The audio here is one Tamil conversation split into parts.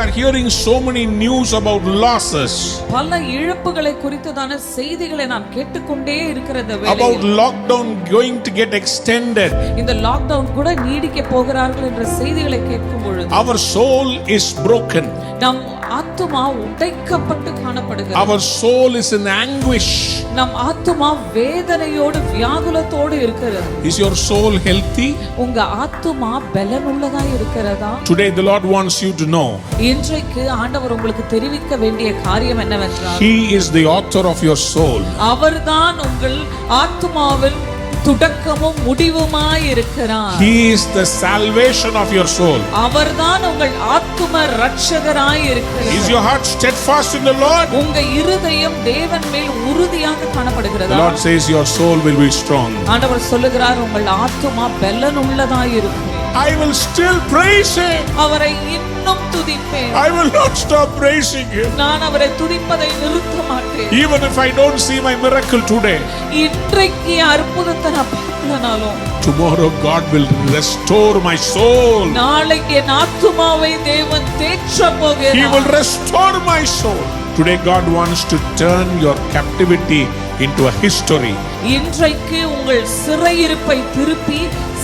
are hearing so many news about losses, பல இழப்புகளை குறித்ததான செய்திகளை நாம் கேட்டுக்கொண்டே இருக்கிற about lockdown going to get extended, இந்த லாக்டவுன் கூட நீடிக்க போகிறார்கள் என்ற செய்திகளை கேட்கும் பொழுது our soul is broken. நம் ஆத்துமா உடைக்கப்பட்டு காணப்படுகிறது. Our soul is in anguish. நம் ஆத்துமா வேதனையோடு வியாகுலத்தோடு இருக்கிறது. Is your soul healthy? உங்க ஆத்துமா பலனுள்ளதா இருக்கிறதா? Today the Lord wants you to know, இன்றைக்கு ஆண்டவர் உங்களுக்கு தெரிவிக்க வேண்டிய காரியம் என்னவென்றால், He is the author of your soul. அவர்தான் உங்கள் ஆத்துமாவின் துடக்கமும் முடிவுமாய் இருக்கிறார். He is the salvation of your soul. அவர்தான் உங்கள் ஆத்தும ரட்சகராய் இருக்கிறார். Is your heart steadfast in the Lord? உங்க இருதயம் தேவன் மேல் உறுதியாக காணப்படுகிறதா? The Lord says your soul will be strong. ஆண்டவர் சொல்லுகிறார், உங்கள் ஆத்துமா பலனுள்ளதாய் இருக்கும். I will still praise Him. அவரை இன்னும் துதிப்பேன். I will not stop praising Him. நான் அவரை துதிப்பதை நிறுத்த மாட்டேன். Even if I don't see my miracle today, இன்றைக்கு அற்புதத்தை நான் பார்க்கலனாலும், tomorrow God will restore my soul. நாளைக்கு என் ஆத்துமாவை தேவன் தேற்ற போகிறார். He will restore my soul. Today God wants to turn your captivity into a history. இன்றைக்கு உங்கள் சிறையிருப்பை திருப்பி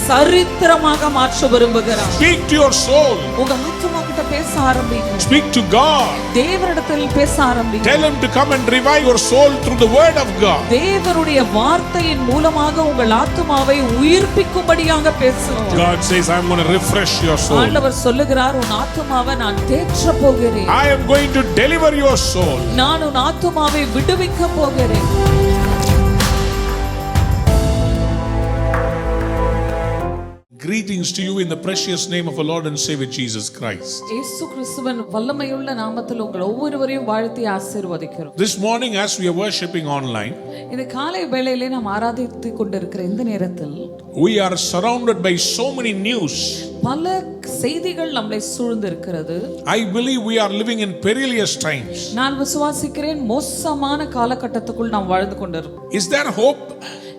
சரித்திரமாக மாற்ற விரும்புகிறார். Speak to your soul. உங்க ஆத்துமா கிட்ட பேச ஆரம்பிங்க. Speak to God. தேவனிடத்தில் பேச ஆரம்பிங்க. Tell Him to come and revive your soul through the word of God. தேவனுடைய வார்த்தையின் மூலமாக உங்கள் ஆத்துமாவை உயிர்ப்பிக்கும்படியாக பேசுங்க. God says, I'm going to refresh your soul. ஆண்டவர் சொல்லுகிறார், உன் ஆத்துமாவை நான் தேற்ற போகிறேன். I am going to deliver your soul. நான் உன் ஆத்துமாவை விடுவிக்க போகிறேன். Greetings to you in the precious name of our Lord and Savior Jesus Christ. இயேசு கிறிஸ்துவின் வல்லமையுள்ள நாமத்தில் உங்கள் ஒவ்வொருவரையும் வாழ்த்தி ஆசீர்வதிக்கிறோம். This morning as we are worshiping online, இந்த காலை வேளையிலே நாம் ஆராதித்துக் கொண்டிருக்கிற இந்த நேரத்தில் we are surrounded by so many news. பல செய்திகள் நம்மை சூழ்ந்து இருக்கிறது. I believe we are living in perilous times. நான் விசுவாசிக்கிறேன், மோசமான காலகட்டத்துக்குள் நாம் வாழ்ந்து கொண்டிருக்கிறோம். Is there hope?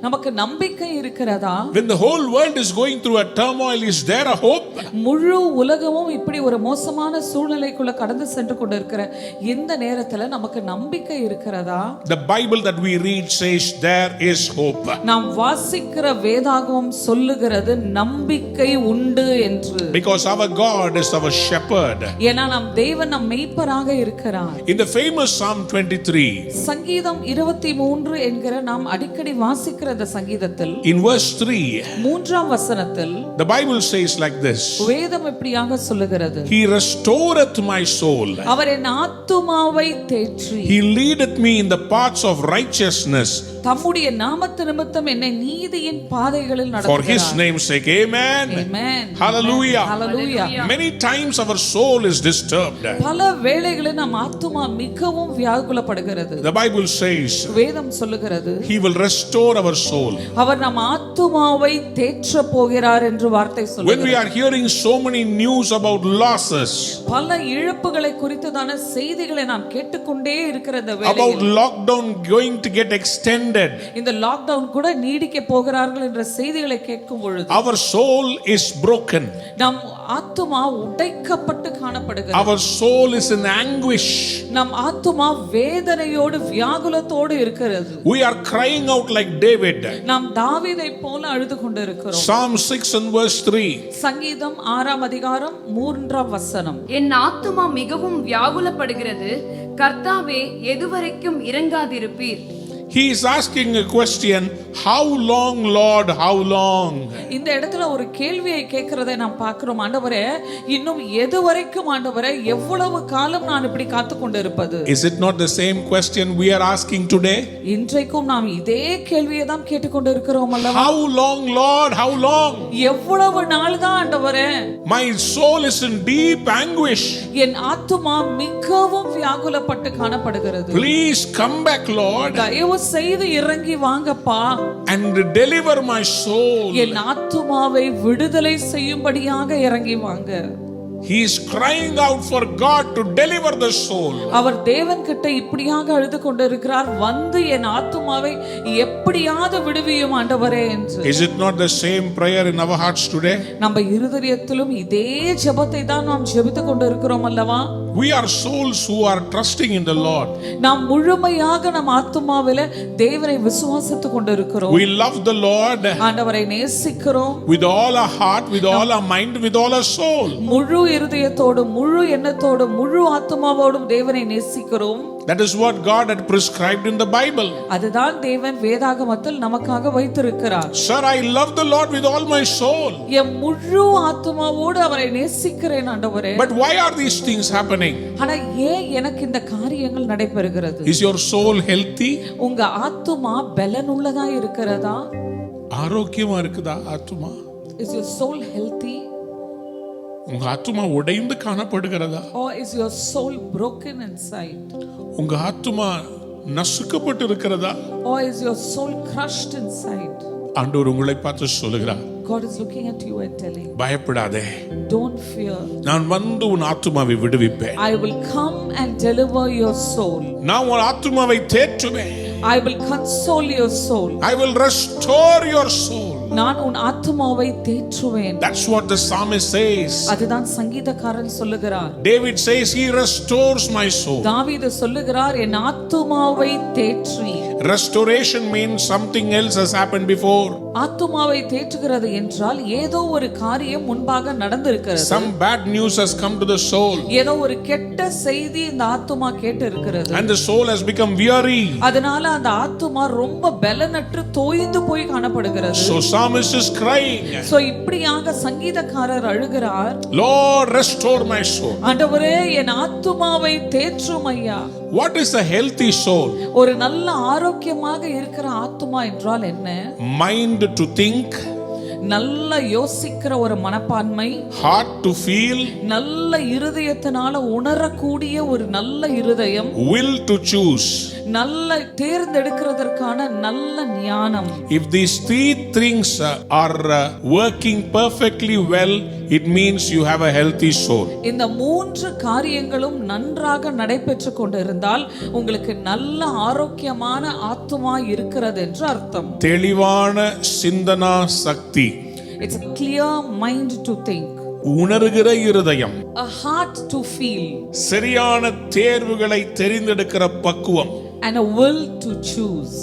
நமக்கு நம்பிக்கை இருக்கிறதா? When the whole world is going through a turmoil, is there a hope? முழு உலகமும் இப்படி ஒரு மோசமான சூழ்நிலைக்குள்ள கடந்து சென்று கொண்டிருக்கிற இந்த நேரத்துல நமக்கு நம்பிக்கை இருக்கிறதா? The Bible that we read says there is hope. நாம் வாசிக்கிற வேதாகமம் சொல்லுகிறது நம்பிக்கை உண்டு என்று. Because our God is our shepherd. ஏன்னா நம் தேவன் நம் மேய்ப்பராக இருக்கிறார். In the famous Psalm 23, சங்கீதம் 23 என்கிற நாம் அடிக்கடி வாசிக்கிற இந்த சங்கீதத்தில் in verse 3, மூன்றாம் வசனத்தில் the Bible says like this, வேதம் இப்படியாக சொல்லுகிறது, He restoreth my soul. அவர் என் ஆத்துமாவை தேற்றி He leadeth me in the paths of righteousness தம்முடைய நாமத்து நிமித்தம் என்னை நீதியின் பாதைகளில் for நடத்துகிறார். His name's sake. Amen. Amen. Hallelujah. Hallelujah. Many times our soul is disturbed. பல வேளைகளில் நம் ஆத்துமா மிகவும் வியாகுலப்படுகிறது. The Bible says வேதம் சொல்லுகிறது, He will restore our soul. அவர் நம் ஆத்துமாவை தேற்ற போகிறார் என்று வார்த்தை When we சொல்லுகிறது. are hearing so many news about losses, பல இழப்புகளை குறித்ததான செய்திகளை நாம் கேட்டுக்கொண்டே இருக்கிற இந்த about வேளையில், lockdown going to get extended, இந்த லாக்டவுன் கூட நீடிக்க போகிறார்கள் என்ற செய்திகளை கேட்கும் பொழுது our soul is broken. நம் ஆத்துமா உடைக்கப்பட்டு காணப்படுகிறது. Our soul is in anguish. நம் ஆத்துமா வேதனையோடு வியாகுலத்தோடு இருக்கிறது. We are crying out like David. நாம் தாவீதை போல அழுது கொண்டிருக்கிறோம். Psalm 6 and verse 3. சங்கீதம் 6ஆம் அதிகாரம் 3ஆம் வசனம், என் ஆத்துமா மிகவும் வியாகுலப்படுகிறது, கர்த்தாவே எதுவரைக்கும் இரங்காதிருப்பீர்? He is asking a question, how long, Lord, how long? இந்த இடத்துல ஒரு கேள்வியை கேட்கிறதை நாம் பார்க்கிறோம். ஆண்டவரே, இன்னும் எது வரைக்கும் ஆண்டவரே, எவ்வளவு காலம் நான் இப்படி காத்து கொண்டிருப்பது? Is it not the same question we are asking today? இன்றைக்கும் நாம் இதே கேள்வியை தான் கேட்டுக்கொண்டிருக்கிறோம் அல்லவா? How long, Lord, how long? எவ்வளவு நாள் தான் ஆண்டவரே? My soul is in deep anguish. என் ஆத்துமா மிகவும் வியாகுலப்பட்டு காணப்படுகிறது. Please come back, Lord, தயவு செய்து இறங்கி வாங்கப்பா, and deliver my soul. என் ஆத்துமாவை விடுதலை செய்யும்படியாக இறங்கி வாங்க. He is crying out for God to deliver the soul. அவர் தேவன் கிட்ட இப்படியாக அழுது கொண்டிருக்கிறார், வந்து என் ஆத்துமாவை எப்படியாவது விடுவியும் ஆண்டவரே என்று. Is it not the same prayer in our hearts today? நம்ம இருதயத்திலும் இதே ஜெபத்தை தான் நாம் ஜெபித்துக் கொண்டிருக்கிறோம் அல்லவா? We are souls who are trusting in the Lord. நாம் முழுமையாக நம் ஆத்துமாவிலே தேவனை விசுவாசித்துக் கொண்டிருக்கிறோம். We love the Lord ஆண்டவரை நேசிக்கிறோம். with all our heart, with all our mind, with all our soul. முழு இருதயத்தோடும் முழு எண்ணத்தோடும் முழு ஆத்துமாவோடும் தேவனை நேசிக்கிறோம். That is what God had prescribed in the Bible. அதுதான் தேவன் வேதாகமத்தில் நமக்காக வைத்திருக்கிறார். Sir, I love the Lord with all my soul. என் முழு ஆத்துமாவோடு அவரை நேசிக்கிறேன் ஆண்டவரே. But why are these things happening? ஆனா ஏன் எனக்கு இந்த காரியங்கள் நடைபெறுகிறது? Is your soul healthy? உங்க ஆத்துமா பலனுள்ளதா இருக்கிறதா? ஆரோக்கியமா இருக்குதா ஆத்துமா? Is your soul healthy? உங்க ஆத்துமா உடைந்து காணப்படுகிறதா? Or is your soul broken inside? உங்க ஆத்துமா நசுக்கப்பட்டு இருக்கிறதா? Or is your soul crushed inside? ஆண்டவர் உங்களை பார்த்து சொல்லுகிறார், God is looking at you and telling, பயப்படாதே, don't fear. நான் வந்து உன் ஆத்துமாவை விடுவிப்பேன். I will come and deliver your soul. நான் உன் ஆத்துமாவை தேற்றுவேன். I will console your soul. I will restore your soul. நான் உன் ஆத்துமாவை தேற்றுவேன். That's what the psalmist says. அதுதான் சங்கீதக்காரன் சொல்லுகிறார். David says he restores my soul. தாவீது சொல்லுகிறார், என் ஆத்துமாவை தேற்றி. Restoration means something else has happened before. ஆத்துமாவை தேற்றுகிறது என்றால் ஏதோ ஒரு காரியம் முன்பாக நடந்திருக்கிறது. Some bad news has come to the soul. ஏதோ ஒரு கெட்ட செய்தி இந்த ஆத்துமா கேட்டு இருக்கிறது. And the soul has become weary. அதனால அந்த ஆத்துமா ரொம்ப பலனற்று தோய்ந்து போய் காணப்படுகிறது. So psalmist is crying. So இப்படியாக சங்கீதக்காரர் அழுகிறார், Lord, restore my soul. ஆண்டவரே என் ஆத்துமாவை தேற்றும் ஐயா. What is a healthy soul? ஒரு நல்ல ஆரோக்கியமாக இருக்கிற ஆத்துமா என்றால் என்ன? Mind to think, நல்ல யோசிக்கிற ஒரு மனப்பான்மை, heart to feel, நல்ல இருதயத்தினால உணரக்கூடிய ஒரு நல்ல இருதயம், will to choose. நல்ல தேர்ந்தெடுக்கிறதற்கான நல்ல ஞானம். If these three things are working perfectly well, it means you have a healthy soul. இந்த மூன்று காரியங்களும் நன்றாக நடைபெற்று கொண்டிருந்தால் உங்களுக்கு நல்ல ஆரோக்கியமான ஆத்துமா இருக்கிறது என்று அர்த்தம். தெளிவான சிந்தனா சக்தி, It's a clear mind to think, உணர்கிற இருதயம், a heart to feel, சரியான தேர்வுகளை தெரிந்தெடுக்கிற பக்குவம், and a will to choose.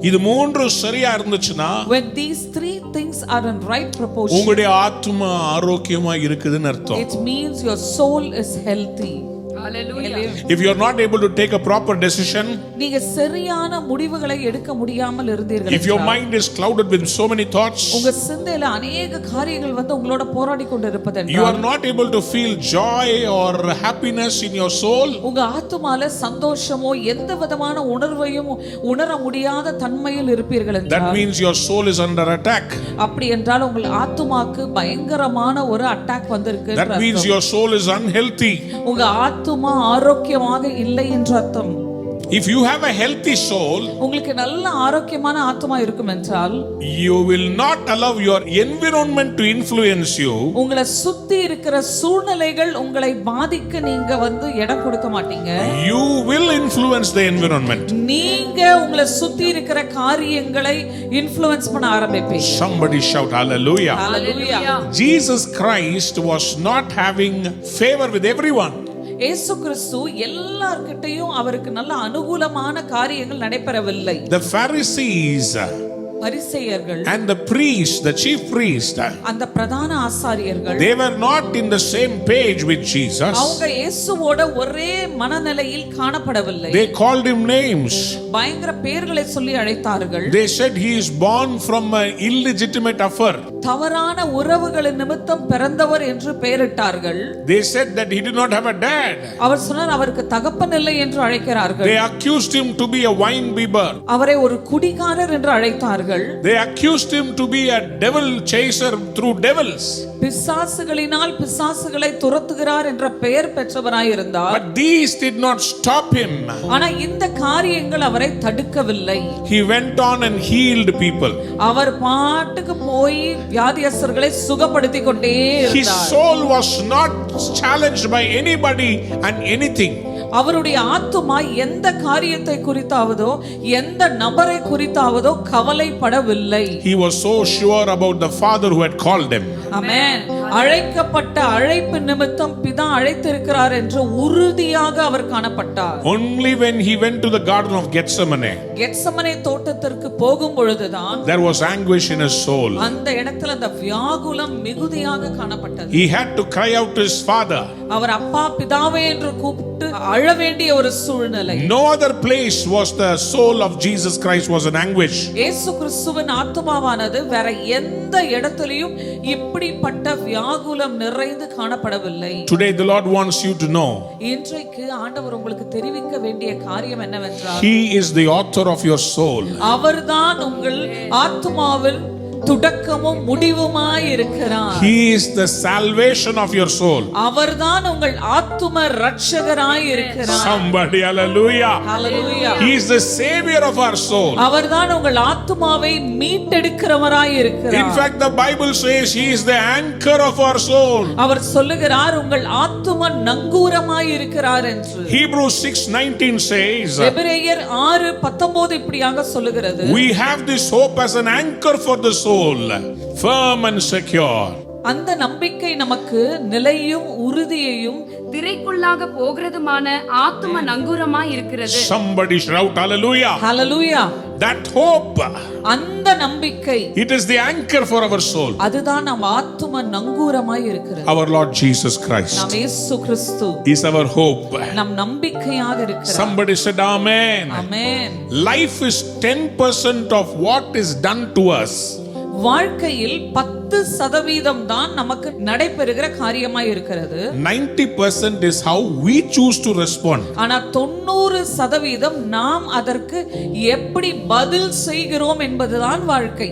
இது மூன்று சரியா இருந்துச்சுன்னா When these three things are in right proportion, உங்களுடைய ஆத்துமா ஆரோக்கியமா இருக்குதுன்னு அர்த்தம். it means your soul is healthy. Hallelujah. If you are not able to take a proper decision, நீங்க சரியான முடிவுகளை எடுக்க முடியாமல் இருந்தீர்கள் if your என்றால், mind is clouded with so many thoughts, உங்க சிந்தையில अनेक காரியங்கள் வந்து உங்களோட போராடி கொண்டிருப்பது you are என்றால், not able to feel joy or happiness in your soul, உங்க ஆத்துமால சந்தோஷமோ எந்த விதமான உணர்வையும் உணர முடியாத தன்மையில் இருப்பீர்கள் that என்றால், means your soul is under attack. அப்படி என்றால் உங்கள் ஆத்துமாக்கு பயங்கரமான ஒரு அட்டாக் வந்திருக்கு என்று That means அர்த்தம். your soul is unhealthy. உங்க ஆத்துமா ஆரோக்கியமாக இல்லை என்று அர்த்தம். If you have a healthy soul, உங்களுக்கு நல்ல ஆரோக்கியமான ஆத்துமா இருக்கும் என்றால், you will not allow your environment to influence you. உங்களை சுத்தி இருக்கிற சூழ்நிலைகள் உங்களை பாதிக்க நீங்க வந்து இடம் கொடுக்க மாட்டீங்க. You will influence the environment. நீங்க உங்களை சுத்தி இருக்கிற காரியங்களை இன்ஃப்ளூயன்ஸ் பண்ண ஆரம்பிப்பீங்க. Somebody shout hallelujah. Hallelujah. Jesus Christ was not having favor with everyone. இயேசு கிறிஸ்து எல்லார்கிட்டயும் அவருக்கு நல்ல அனுகூலமான காரியங்கள் நடைபெறவில்லை. The Pharisees பரிசேயர்கள் and the priest, the chief priest, அந்த பிரதான ஆசாரியர்கள் they were not in the same page with Jesus. அவங்க இயேசுவோட ஒரே மனநிலையில் காணப்படவில்லை. They called him names. பயங்கர பெயர்களை சொல்லி அழைத்தார்கள். They said he is born from an illegitimate affair. தவறான உறவுகளின் நிமித்தம் பிறந்தவர் என்று பெயரிட்டார்கள். They said that he did not have a dad. அவர் சொன்னார் அவருக்கு தகப்பன் இல்லை என்று அழைக்கிறார்கள். They accused him to be a wine bibber. அவரை ஒரு குடிகாரர் என்று அழைத்தார்கள். அவர்கள் They accused him to be a devil chaser through devils. பிசாசுகளினால் பிசாசுகளை துரத்துகிறார் என்ற பெயர் பெற்றவராயிருந்தார். But these did not stop him. ஆனா இந்த காரியங்கள் அவரை தடுக்கவில்லை. He went on and healed people. அவர் பாட்டுக்கு போய் வியாதியஸ்தர்களை சுகப்படுத்திக் கொண்டே His இருந்தார். soul was not challenged by anybody and anything. அவருடைய ஆத்துமா எந்த காரியத்தை குறித்தாவதோ எந்த நபரை குறித்தாவதோ கவலைப்படவில்லை. He was so sure about the Father who had called him. ஆமென். அழைக்கப்பட்ட அழைப்பு நிமித்தம் பிதா அழைத்திருக்கிறார் என்று உறுதியாக அவர் காணப்பட்டார். Only when he went to the garden of Gethsemane, Gethsemane தோட்டத்திற்கு போகும் பொழுதுதான் there was anguish in his soul. அந்த இடத்துல அந்த வியாகுலம் மிகுதியாக காணப்பட்டது. He had to cry out to his father. அவர் அப்பா பிதாவே என்று கூப்பிட்டு அழ வேண்டிய ஒரு சூழ்நிலை. No other place was the soul of Jesus Christ was in anguish. இயேசு கிறிஸ்துவின் ஆத்துமாவானது வேற எந்த இடத்திலும் இப்படிப்பட்ட வியாகுலம் நிறைந்து காணப்படவில்லை. Today the Lord wants you to know. இன்றைக்கு ஆண்டவர் உங்களுக்கு தெரிவிக்க வேண்டிய காரியம் என்னவென்றால், He is the author of your soul. அவர்தான் உங்கள் ஆத்துமாவில் துடக்கமும் முடிவுமாய் இருக்கிறார். He is the salvation of your soul. அவர்தான் உங்கள் ஆத்தும ரட்சகராய் இருக்கிறார். Somebody, hallelujah. Hallelujah. He is the savior of our soul. அவர்தான் உங்கள் ஆத்துமாவை மீட்டெடுக்கிறவராய் இருக்கிறார். In fact, the Bible says he is the anchor of our soul. அவர் சொல்லுகிறார் உங்கள் ஆத்தும நங்கூரமாய் இருக்கிறார் என்று. Hebrews 6:19 says, எபிரேயர் 6:19 இப்படியாக சொல்லுகிறது. we have this hope as an anchor for the soul, firm and secure. அந்த நம்பிக்கை நமக்கு நிலையும் உறுதியையும் திரைக்குள்ளாக போகிறதுமான ஆத்தும நங்கூரமாய் இருக்கிறது. Somebody shout hallelujah. Hallelujah. That hope, அந்த நம்பிக்கை, it is the anchor for our soul. அதுதான் நம் ஆத்தும நங்கூரமாய் இருக்கிறது. Our Lord Jesus Christ நாம் இயேசு கிறிஸ்து is our hope. நம் நம்பிக்கையாக இருக்கிறார். Somebody said amen. Amen. Life is 10% of what is done to us. வாழ்க்கையில் 10% தான் நமக்கு நடைபெறுகிற காரியமாய் இருக்கிறது. 90% is how we choose to respond. ஆனா 90% நாம் அதற்கு எப்படி பதில் செய்கிறோம் என்பதுதான் வாழ்க்கை.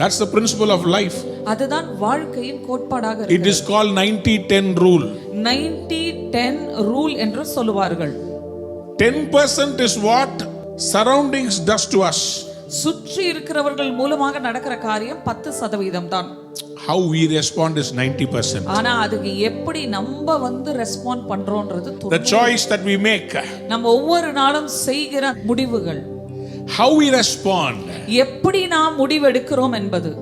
That's the principle of life. அதுதான் வாழ்க்கையின் கோட்பாடாக It இருக்கிறது. is called 90-10 rule. 90-10 ரூல் என்று சொல்லுவார்கள். 10% is what surroundings does to us. சுற்றி இருக்கிறவர்கள் மூலமாக நடக்கிற காரியம் 10% தான். How we respond is 90%. ஆனா அதுக்கு எப்படி நம்ம respond பண்றோம்ன்றது The choice that we make, நம்ம ஒவ்வொரு நாளும் செய்கிற முடிவுகள், how we respond, எப்படி நாம் முடிவெடுக்கிறோம் என்பது,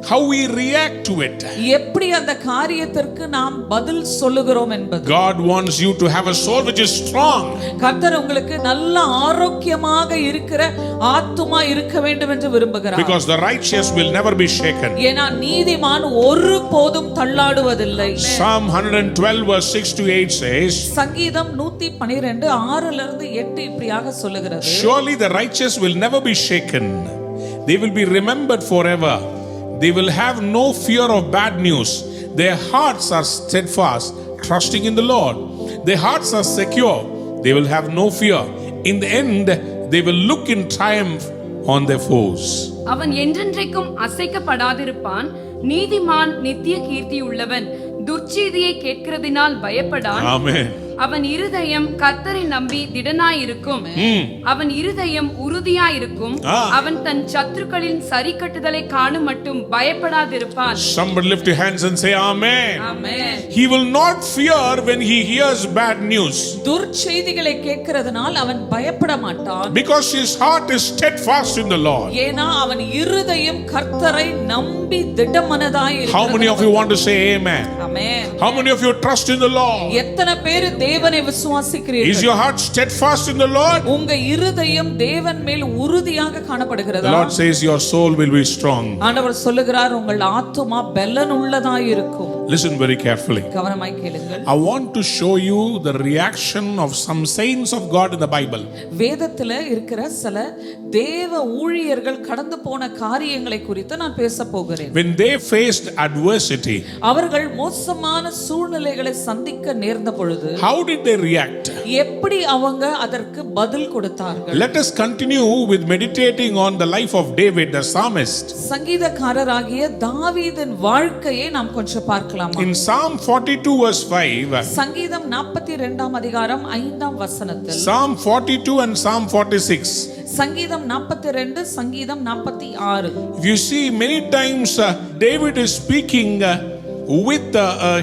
how we react to it. எப்படி அந்த காரியத்திற்கு நாம் பதில் சொல்லுகிறோம் என்பது. God wants you to have a soul which is strong. கர்த்தர் உங்களுக்கு நல்ல ஆரோக்கியமாக இருக்கிற ஆத்துமா இருக்க வேண்டும் என்று விரும்புகிறார். Because the righteous will never be shaken. ஏனா நீதிமான் ஒருபோதும் தள்ளாடுவதில்லை. Psalm 112 verse 6 to 8 says, சங்கீதம் 112 6 8 இப்படியாக சொல்லுகிறது. surely the righteous will never be shaken. They will be remembered forever. They will have no fear of bad news. Their hearts are steadfast, trusting in the Lord. Their hearts are secure. They will have no fear. In the end, they will look in triumph on their foes. அவன் என்றென்றைக்கும் அசைக்கப்படாதிருப்பான். நீதிமான் நித்திய கீர்த்தி உள்ளவன். துர்ச்செய்தியை கேட்கிறதினால் பயப்படான். Amen. அவன் இருதயம் கர்த்தரை நம்பி திடனாயிருக்கும். அவன் இருதயம் உறுதியாயிருக்கும். அவன் தன் சத்துருக்களின் சரி கட்டுதலை காணும் மட்டும் பயப்படாதிருப்பான். Somebody lift your hands and say amen. Amen. He will not fear when he hears bad news. துர்ச்செய்திகளை கேட்கிறதுனால் அவன் பயப்பட மாட்டான். Because his heart is steadfast in the Lord. ஏனா அவன் இருதயம் கர்த்தரை நம்பி திடமனதாய் இருக்கிறது. How many of you want to say amen? Amen. How many of you trust in the Lord? எத்தனை பேர் தேவனை விசுவாசிக்கிறீர்கள்? Is your heart steadfast in the Lord? உங்க இருதயம் தேவன் மேல் உறுதியாக காணப்படுகிறதா? The Lord says your soul will be strong. ஆண்டவர் சொல்லுகிறார் உங்கள் ஆத்துமா பெலன் உள்ளதாய் இருக்கும். Listen very carefully. கவனமாய் கேளுங்கள். I want to show you the reaction of some saints of God in the Bible. வேதத்துல இருக்கிற சில தேவ ஊழியர்கள் கடந்து போன காரியங்களை குறித்து நான் பேச போகிறேன். When they faced adversity, அவர்கள் மோச மோசமான சூழ்நிலைகளை சந்திக்க நேர்ந்த பொழுது how did they react? எப்படி அவங்க அதற்கு பதில் கொடுத்தார்கள்? Let us continue with meditating on the life of David the psalmist. சங்கீதக்காரராகிய தாவீதின் வாழ்க்கையை நாம் கொஞ்சம் பார்க்கலாமா? In Psalm 42 verse 5, சங்கீதம் 42ஆம் அதிகாரம் 5ஆம் வசனத்தில், Psalm 42 and Psalm 46. சங்கீதம் 42, சங்கீதம் 46. If you see, many times David is speaking with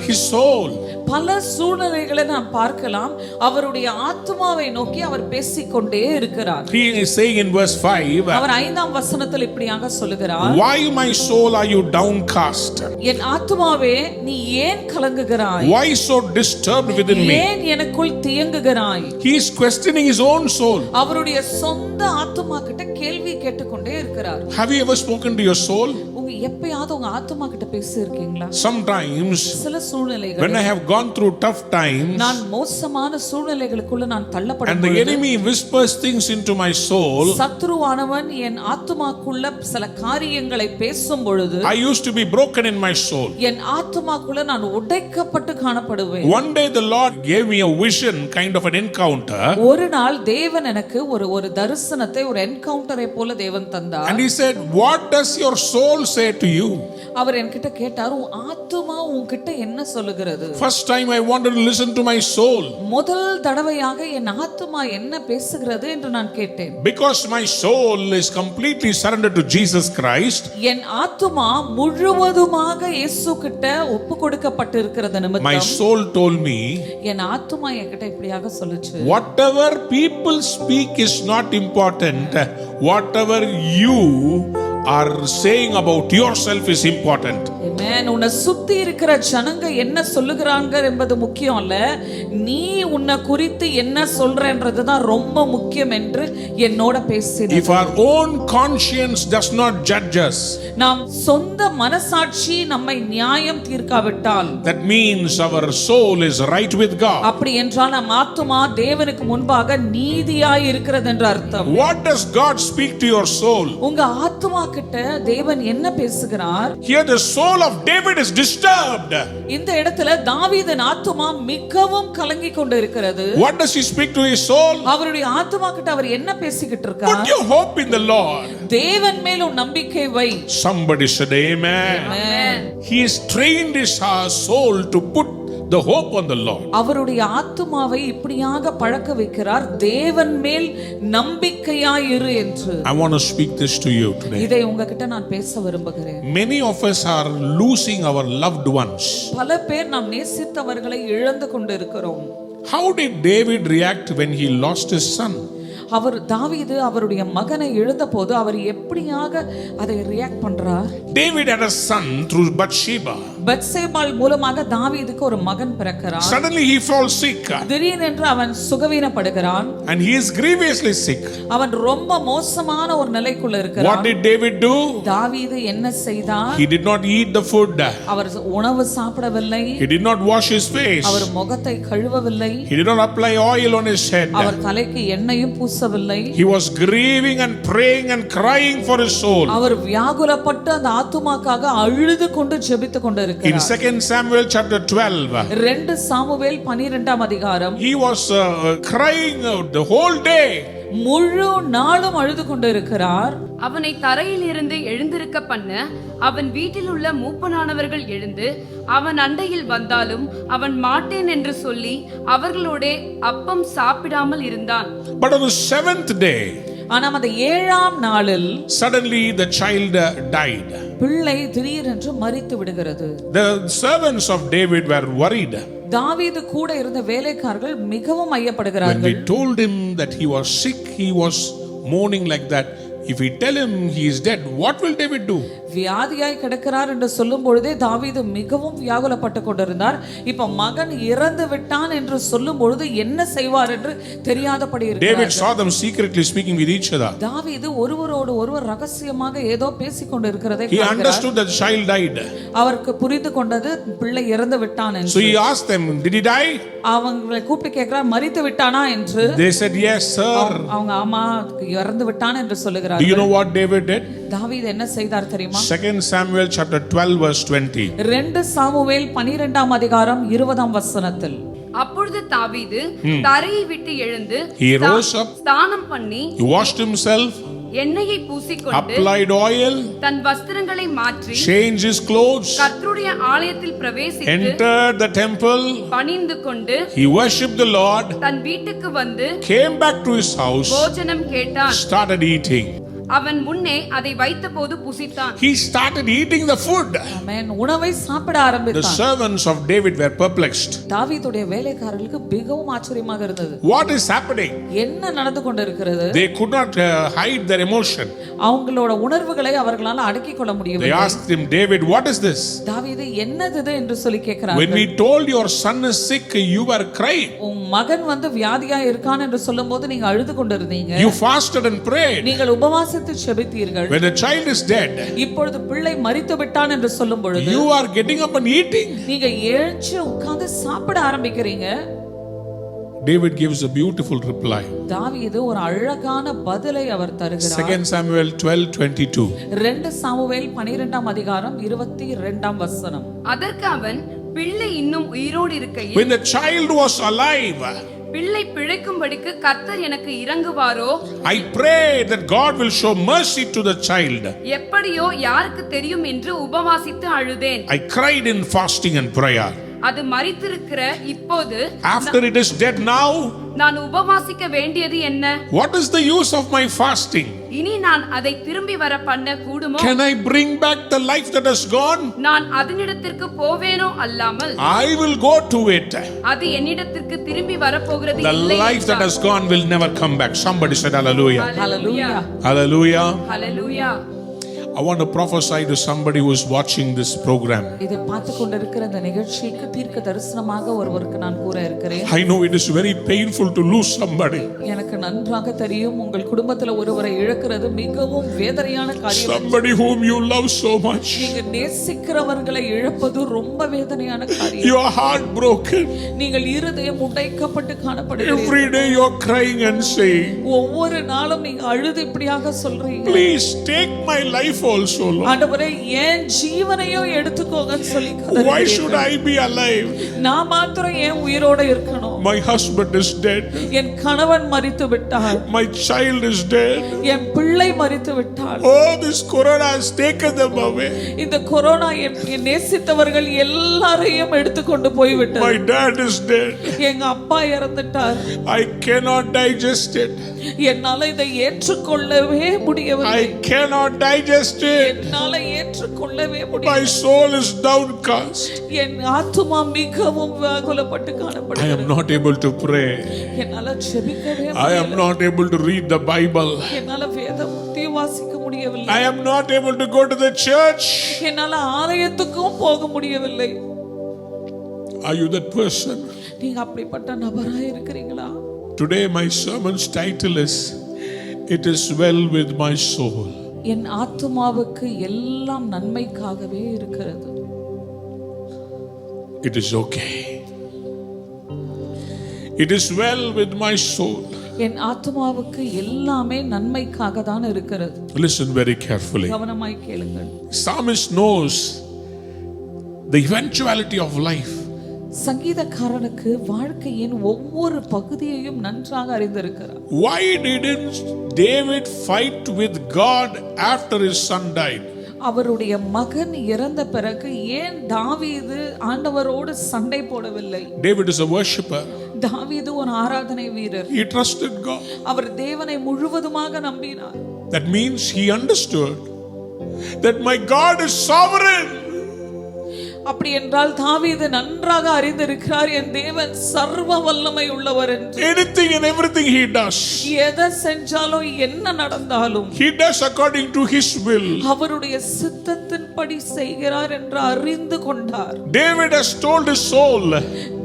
his soul. பல சூழ்நிலைகளை நாம் பார்க்கலாம், அவருடைய ஆத்மாவை நோக்கி அவர் பேசிக்கொண்டே இருக்கிறார். He is saying in verse 5, அவர் 5ஆம் வசனத்தில் இப்படியாக சொல்லுகிறார், why my soul are you downcast? என் ஆத்மாவே நீ ஏன் கலங்குகிறாய்? Why so disturbed within me? ஏன் எனக்குள் தியங்குகிறாய்? He is questioning his own soul. அவருடைய சொந்த ஆத்மா கிட்ட கேள்வி கேட்டுக்கொண்டே இருக்கிறார். Have you ever spoken to your soul? உங்க எப்பயாவது உங்க ஆத்மா கிட்ட பேசி இருக்கீங்களா? Sometimes சில சூழ்நிலைகள், when I have gone through tough times நான் மோசமான சூழ்நிலைகளுக்குள்ள நான் தள்ளப்படும் and the பொழுது, enemy whispers things into my soul, சத்ருவானவன் என் ஆத்மாக்குள்ள சில காரியங்களை பேசும் பொழுது, I used to be broken in my soul. என் ஆத்மாக்குள்ள நான் உடைக்கப்பட்டு காணப்படுவேன். One day the Lord gave me a vision, kind of an encounter, ஒரு நாள் தேவன் எனக்கு ஒரு தரிசனத்தை, ஒரு என்கவுண்டரை போல தேவன் தந்தார். and he said, what does your soul say to you? அவர் என்கிட்ட கேட்டார், உன் ஆத்மா உன்கிட்ட என்ன சொல்லுகிறது? First time I wanted to listen to my soul, முதல் தடவையாக என் ஆத்மா என்ன பேசுகிறது என்று நான் கேட்டேன். because my soul is completely surrendered to Jesus Christ. என் ஆத்மா முழுவதுமாக இயேசு கிட்ட ஒப்பு கொடுக்கப்பட்டு இருக்கிறது My நிமித்தம் soul told me, என் ஆத்மா என்கிட்ட இப்படியாக சொல்லுச்சு, whatever people speak is not important. Whatever you are saying about yourself is important. ஆமென். உன்னை சுத்தி இருக்கிற ஜனங்க என்ன சொல்லுகிறாங்க என்பது முக்கியம் அல்ல, நீ உன்னை குறித்து என்ன சொல்றன்றது தான் ரொம்ப முக்கியம் என்று என்னோட பேசினார். If our own conscience does not judge us, நாம் சொந்த மனசாட்சி நம்மை நியாயம் தீர்க்காவிட்டால், that means our soul is right with God. அப்படி என்றால் நம் ஆத்துமா தேவனுக்கு முன்பாக நீதியாய் இருக்கிறது என்று அர்த்தம். What does God speak to your soul? உங்க ஆத்துமா கிட்ட தேவன் என்ன பேசுகிறார்? Here the soul of David is disturbed. இந்த இடத்துல தாவீதின் ஆத்துமா மிகவும் கலங்கி கொண்டு இருக்கிறது. What does he speak to his soul? அவருடைய ஆத்துமா கிட்ட அவர் என்ன பேசிக்கிட்டு இருக்கார்? Put your hope in the Lord. தேவன் மேல் உன் நம்பிக்கை வை. Somebody said amen. Amen. He has trained his soul to put the hope on the Lord. அவருடைய ஆத்துமாவை இப்படியாக பழக்க வைக்கிறார், தேவன் மேல் நம்பிக்கையாயிரு என்று. I want to speak this to you today. இதை உங்ககிட்ட நான் பேச விரும்புகிறேன். Many of us are losing our loved ones. பல பேர் நாம் நேசித்தவர்களை இழந்து கொண்டு இருக்கிறோம். How did David react when he lost his son? அவர் தாவீது அவருடைய மகனை இழந்த போது அவர் எப்படியாக அதை ரியாக்ட் பண்றார்? David had a son through Bathsheba. பத்சேபாள் மூலமாக தாவீதுக்கு ஒரு மகன் பிறக்கிறார். Suddenly he falls sick. திடீரென்று அவன் சுகவீனப்படுகிறான். And he is grievously sick. அவன் ரொம்ப மோசமான ஒரு நிலைக்குள்ள இருக்கிறான். What did David do? தாவீது என்ன செய்தார்? He did not eat the food. அவர் உணவு சாப்பிடவில்லை. He did not wash his face. அவர் முகத்தை கழுவவில்லை. He did not apply oil on his head. அவர் தலைக்கு எண்ணெயும் பூசவில்லை. He was grieving and praying and crying for his soul. அவர் வியாகுலப்பட்டு அந்த ஆத்துமாக்காக அழுது கொண்டு ஜெபித்துக் கொண்டு In இருக்கிறார். 2 Samuel chapter 12, 2 சாமுவேல் 12ஆம் அதிகாரம், he was crying out the whole day. முழு நாளும் அழுது கொண்டு இருக்கிறார். அவனை தரையில் இருந்து எழுந்திருக்க பண்ண அவன் வீட்டில் உள்ள மூப்பனானவர்கள் எழுந்து அவன் அண்டையில் வந்தாலும் அவன் மாட்டேன் என்று சொல்லி அவர்களோட அப்பம் சாப்பிடாமல் இருந்தான். But on the 7th day, ஆனால் அந்த 7ஆம் நாளில் suddenly the child died. பிள்ளை திடீரென்று மரித்து விடுகிறது. The servants of David were worried. தாவீது கூட இருந்த வேலைக்காரர்கள் மிகவும் When ஐயப்படுகிறார்கள். we told him that he was sick, he was mourning like that. If we tell him he is dead, what will David do? வியாதியாய் கிடக்கிறார் என்று சொல்லும் பொழுதே தாவீது மிகவும் வியாகுலப்பட்டு கொண்டிருந்தார். இப்ப மகன் இறந்து விட்டான் என்று சொல்லும் பொழுது என்ன செய்வார் என்று தெரியாதபடி David இருக்கிறார். saw them secretly speaking with each other. தாவீது ஒருவரோடு ஒருவர் ரகசியமாக ஏதோ பேசிக் கொண்டு இருக்கிறதை He பார்க்கிறார். understood that the child died. அவருக்கு புரிந்து கொண்டது பிள்ளை இறந்து விட்டான் So என்று. he asked them, did he die? அவங்களை கூப்பிட்டு கேட்கிறார், மரித்து விட்டானா என்று. They said, yes, sir. அவங்க ஆமா இறந்து விட்டான் என்று சொல்லுகிறார். Do you know what David did? தாவீது என்ன செய்தார் தெரியுமா? 2 Samuel chapter 12 verse 20. 2 சாமுவேல் 12ஆம் அதிகாரம் 20ஆம் வசனத்தில் அப்பொழுது தாவீது தரையை விட்டு எழுந்து He rose up, ஸ்நானம் பண்ணி he washed himself, எண்ணெயை பூசிக்கொண்டு applied oil, தன் வஸ்திரங்களை மாற்றி changed his clothes, கர்த்தருடைய ஆலயத்தில் பிரவேசித்து entered the temple, பணிந்து கொண்டு he worshipped the Lord, தன் வீட்டுக்கு வந்து came back to his house, போஜனம் கேட்டான். started eating. அவன் முன்னே அதை வைத்தபோது புசித்தான். He started eating the food. ஆமென். உணவை சாப்பிட The ஆரம்பித்தான். servants of David were perplexed. தாவீதுடைய வேலைக்காரர்களுக்கு மிகவும் ஆச்சரியமாக இருந்தது. What is happening? என்ன நடந்து கொண்டிருக்கிறது? They could not hide their emotion. அவங்களோட உணர்வுகளை அவர்களால் அடக்கிக் கொள்ள They முடியவில்லை. asked him, David, what is this? தாவீது என்னது என்று சொல்லி When கேட்கிறார்கள். we told your son is sick, you were crying. உன் மகன் வந்து வியாதியா இருக்கான் என்று சொல்லும்போது நீங்க அழுது கொண்டிருந்தீங்க. You fasted and prayed. நீங்கள் உபவாசித்து செபித்தீர்கள். When the child is dead, இப்பொழுது பிள்ளை மரித்து விட்டான் என்று சொல்லும் பொழுது you are getting up and eating. நீங்க எழுந்து உட்கார்ந்து சாப்பிட ஆரம்பிக்கிறீங்க. David gives a beautiful reply. தாவீது ஒரு அழகான பதிலை அவர் தருகிறார். 2 Samuel 12:22. 2 சாமுவேல் 12ஆம் அதிகாரம் 22ஆம் வசனம். அதற்கு அவன் பிள்ளை இன்னும் உயிரோடு இருக்கையில் When the child was alive, பிள்ளை பிழைக்கும்படிக்கு கர்த்தர் எனக்கு இறங்குவாரோ I pray that God will show mercy to the child. எப்படியோ யாருக்கு தெரியும் என்று உபவாசித்து அழுதேன். I cried in fasting and prayer. அது மரித்திருக்கிற இப்போது After it is dead now, நான் உபவாசிக்க வேண்டியது என்ன? what is the use of my fasting? இனி நான் அதை திரும்பி வர பண்ண கூடுமோ? Can I bring back the life that has gone? நான் அதனிடத்திற்கு போவேனோ அல்லாமல் I will go to it. அது என்னிடத்திற்கு திரும்பி வரப்போகிறது The இல்லை life that has gone will never come back. Somebody said hallelujah. Hallelujah. Hallelujah. Hallelujah. I want to prophesy to somebody who is watching this program. இதை பார்த்து கொண்டிருக்கிற இந்த நிகழ்ச்சிக்கு தீர்க்க தரிசனமாக ஒருவருக்கு நான் கூற இருக்கிறேன். I know it is very painful to lose somebody. எனக்கு நன்றாக தெரியும் உங்கள் குடும்பத்தில் ஒருவரை இழக்கிறது மிகவும் வேதனையான காரியம். Somebody whom you love so much. நீங்க நேசிக்கிறவர்களை இழப்பது ரொம்ப வேதனையான காரியம். You are heartbroken. நீங்கள் இருதயம் உடைக்கப்பட்டு காணப்படுகிறீர்கள். Every day you are crying and saying, ஒவ்வொரு நாளும் நீங்க அழுது இப்படியாக சொல்றீங்க. please take my life also, Lord. ஆண்டவரே என் ஜீவனையும் எடுத்துக்கோங்கன்னு சொல்லி Why should I be alive? நான் மாத்திரம் ஏன் உயிரோட இருக்கணும்? My husband is dead. என் கணவன் மரித்து விட்டார். My child is dead. என் பிள்ளை மரித்து விட்டார். Oh, this corona has taken them away. இந்த கொரோனா என் நேசித்தவர்கள் எல்லாரையும் எடுத்துக்கொண்டு போய் விட்டது. My dad is dead. எங்க அப்பா இறந்துட்டார். I cannot digest it. என்னால இதை ஏற்றுக்கொள்ளவே முடியவில்லை. I cannot digest it. என்னால ஏற்றுக்கொள்ளவே My முடியவில்லை. soul is downcast. என் ஆத்துமா மிகவும் வியாகுலப்பட்டு I am காணப்படுகிறது. not able to pray. என்னால ஜெபிக்கவே I am முடியல. not able to read the Bible. என்னால வேதத்தை வாசிக்க முடியவில்லை. I am not able to go to the church. என்னால ஆலயத்துக்கும் போக முடியவில்லை. Are you that person? நீங்க அப்படிப்பட்ட நபரா இருக்கிறீங்களா? Today my sermon's title is It is well with my soul. என் ஆத்துமாவுக்கு எல்லாம் நன்மைக்காகவே இருக்கிறது. It is okay. It is well with my soul. என் ஆத்துமாவுக்கு எல்லாமே நன்மைக்காக தான் இருக்கிறது. Listen very carefully. கவனமாய் கேளுங்கள். Psalmist knows the eventuality of life. சங்கீதக்காரனுக்கு வாழ்க்கையின் ஒவ்வொரு பகுதியையும் நன்றாக அறிந்திருக்கிறார். Why didn't David fight with God after his son died? அவருடைய மகன் இறந்த பிறகு ஏன் தாவீது ஆண்டவரோடு சண்டை போடவில்லை? David is a worshipper. தாவீது ஒரு ஆராதனை வீரர். He trusted God. அவர் தேவனை முழுவதுமாக நம்பினார். That means he understood that my God is sovereign. அப்படி என்றால் தாவீது நன்றாக அறிந்திருக்கிறார் என் தேவன் சர்வ வல்லமை உள்ளவர் என்று. Anything and everything he does, எதை செஞ்சாலும் என்ன நடந்தாலும் he does according to his will. அவருடைய சித்தத்தின்படி செய்கிறார் என்று அறிந்து கொண்டார். David has told his soul,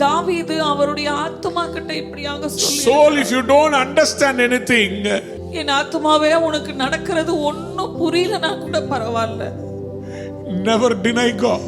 தாவீது அவருடைய ஆத்துமா கிட்ட இப்படியாக சொல்லி, soul, if you don't understand anything, என் ஆத்துமாவே உனக்கு நடக்கிறது ஒன்னும் புரியலனா கூட பரவாயில்ல, never deny God.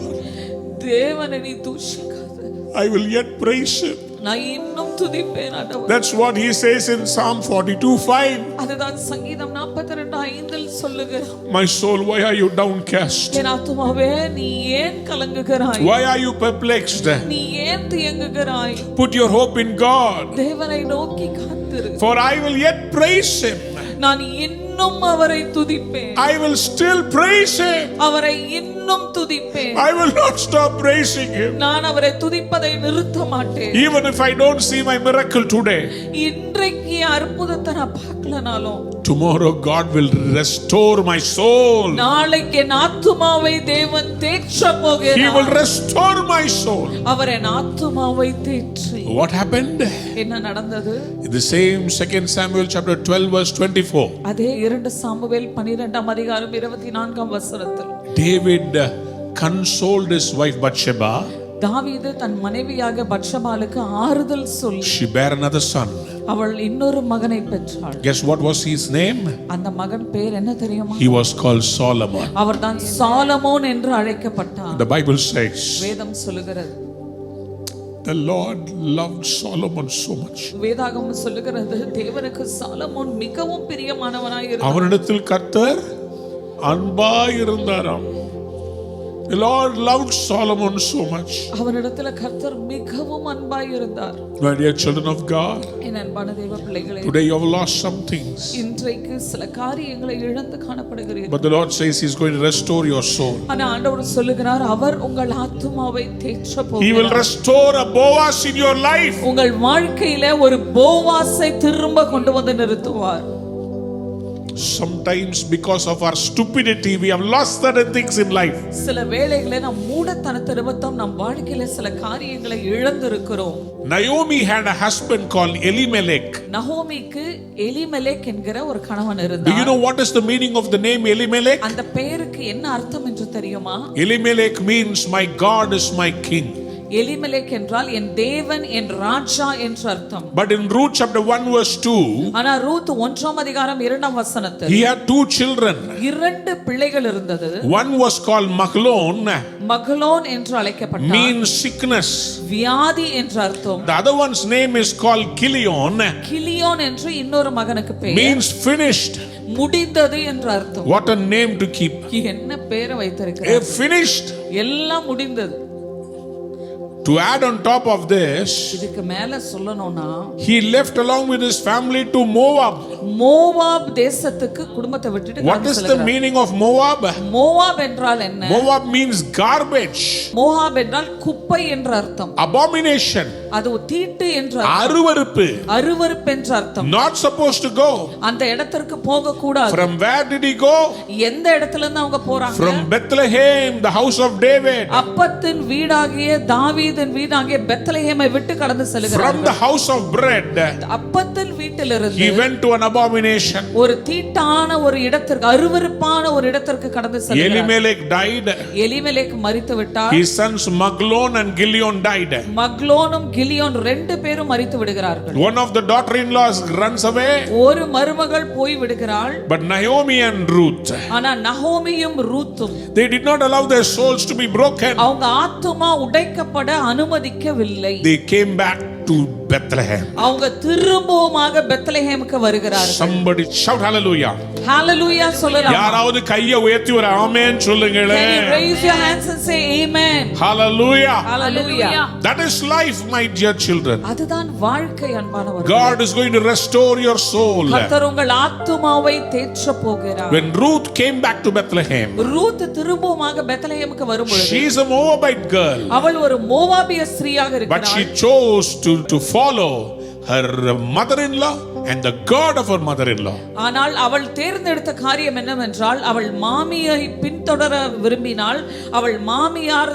தேவனை நீ தூஷிக்காத. I will yet praise him. நான் இன்னும் துதிப்பேன் ஆண்டவரே. That's what he says in Psalm 42:5. அதுதான் சங்கீதம் 42:5 சொல்லுகிறான். My soul, why are you downcast? என் ஆத்துமாவே நீ ஏன் கலங்குகிறாய்? Why are you perplexed? நீ ஏன் தியங்குகிறாய்? Put your hope in God, தேவனை நோக்கி காத்திரு. for I will yet praise Him. நான் இன்னும் அவரை துதிப்பேன். I will still praise Him. அவரை இன்னும் துதிப்பேன். I will not stop praising Him. நான் அவரை துதிப்பதை நிறுத்த மாட்டேன். Even if I don't see my miracle today, இன்றைக்கு அற்புதத்தை நான் பார்க்கலனாலும் tomorrow God will restore my soul. நாளைக்கு என் ஆத்துமாவை தேவன் தேற்ற He will போகிறார். restore my soul. அவர் என் ஆத்துமாவை தேற்றி. What happened? என்ன நடந்தது? In the same 2 Samuel chapter 12 verse 24, அதே 2 சாமுவேல் 12ஆம் அதிகாரம் 24ஆம் வசனத்தில் David consoled his wife Bathsheba. தாவீது தன் மனைவியாக பத்ஷபாளுக்கு ஆறுதல் சொல்லி She bare another son. அவள் இன்னொரு மகனை பெற்றாள். Guess what was his name? அந்த மகன் பேர் என்ன தெரியுமா? He was called Solomon. அவர்தான் சாலமோன் என்று அழைக்கப்பட்டார். The Bible says வேதம் சொல்லுகிறது, the Lord loved Solomon so much. வேதாகமம் சொல்லுகிறது, தேவனுக்கு சாலமோன் மிகவும் பிரியமானவனாய் இருந்தார். அவனிடத்தில் கர்த்தர் அன்பாய் இருந்தாராம். The Lord loved Solomon so much. அவனிடத்தில் கர்த்தர் மிகவும் அன்பாய் இருந்தார். My dear children of God, என் அன்பான தேவ பிள்ளைகளே, today you have lost some things, இன்றைக்கு சில காரியங்களை இழந்து காணப்படுகிறீர்கள். but the Lord says He's going to restore your soul. ஆனா ஆண்டவர் சொல்லுகிறார், அவர் உங்கள் ஆத்துமாவை தேற்ற He will போகிறார். restore a Boaz in your life. உங்கள் வாழ்க்கையில ஒரு போவாசை திரும்ப கொண்டு வந்து நிறுத்துவார். Sometimes because of our stupidity we have lost certain things in life. சில வேளைகளில் நம் மூடத்தனத்து நிமித்தம் நம் வாழ்க்கையில சில காரியங்களை இழந்திருக்கிறோம். Naomi had a husband called Elimelech. நகோமிக்கு Elimelech என்கிற ஒரு கணவன் Do you இருந்தார். know what is the meaning of the name Elimelech? அந்த பெயருக்கு என்ன அர்த்தம் என்று தெரியுமா? Elimelech means my God is my king. Elimelech என்றால் என் தேவன் என் ராஜா என்று அர்த்தம். But in Ruth chapter 1 verse 2, ஆனா ரூத் 1ஆம் அதிகாரம் 2ஆம் வசனத்தில் he had two children. 2 பிள்ளைகள் இருந்தது. One was called Mahlon, மகளோன் என்று அழைக்கப்பட்டார். means sickness. வியாதி என்று அர்த்தம். The other one's name is called Kilion, Chilion என்று இன்னொரு மகனுக்கு பெயர். means finished. முடிந்தது என்று அர்த்தம். What a name to keep. என்ன பேரை வைத்திருக்கிறார்? Finished. எல்லாம் முடிந்தது. To add on top of this, இதுக்கு மேல சொல்லணும்னா he left along with his family to Moab. Moab தேசத்துக்கு குடும்பத்தை விட்டுட்டு What is the meaning of Moab? Moab என்றால் என்ன? Moab means garbage, மோவாப் என்றால் குப்பை என்ற அர்த்தம். abomination, அது தீட்டு என்ற அர்த்தம். அருவருப்பு, அருவருப்பு என்ற அர்த்தம். not supposed to go. அந்த இடத்திற்கு போக கூடாது. From where did he go? எந்த இடத்துல இருந்து அவங்க போறாங்க? From Bethlehem, the house of David. அப்பத்தின் வீடாகிய தாவீதின் வீடாகிய பெத்லகேமை விட்டு கடந்து From செல்கிறார்கள். the house of bread, அப்பத்தின் வீட்டிலிருந்து he went to an abomination. ஒரு தீட்டான ஒரு இடத்திற்கு, அருவருப்பான ஒரு இடத்திற்கு கடந்து செல்கிறார். Elimelech died. எலிமெலேக் மரித்து விட்டார். His sons Maglon and Gilion died. மக்லோனும் Chilion 2 பேரும் மரித்து விடுகிறார்கள். One of the daughter-in-laws runs away, ஒரு மருமகள் போய் விடுகிறாள். but Naomi and Ruth, ஆனா நகோமியும் ரூத்தும் they did not allow their souls to be broken. அவங்க ஆத்துமா உடைக்கப்பட அனுமதிக்கவில்லை. They came back to Bethlehem. அவங்க திரும்பவுமாக பெத்லகேமுக்கு வருகிறார்கள். Somebody shout hallelujah. ஹalleluya சொல்லலாம். யாராவது கையை உயர்த்தி ஒரு ஆமென் சொல்லுங்களே. Can you raise your hands and say amen? Hallelujah. Hallelujah. That is life, my dear children. அதுதான் வாழ்க்கை அன்பானவர்களே. God is going to restore your soul. கர்த்தர் உங்கள் ஆத்துமாவை தேற்ற போகிறார். When Ruth came back to Bethlehem, Ruth திரும்பவுமாக பெத்லகேமுக்கு வரும்பொழுது she is a Moabite girl, அவள் ஒரு மோவாபிய ஸ்திரீயாக but she இருக்கிறாள். chose to follow her mother-in-law and the God of her mother-in-law. ஆனால் அவள் தேர்ந்தெடுத்த காரியம் என்னவென்றால் அவள் மாமியை பின்தொடர விரும்பினாள். அவள் மாமியார்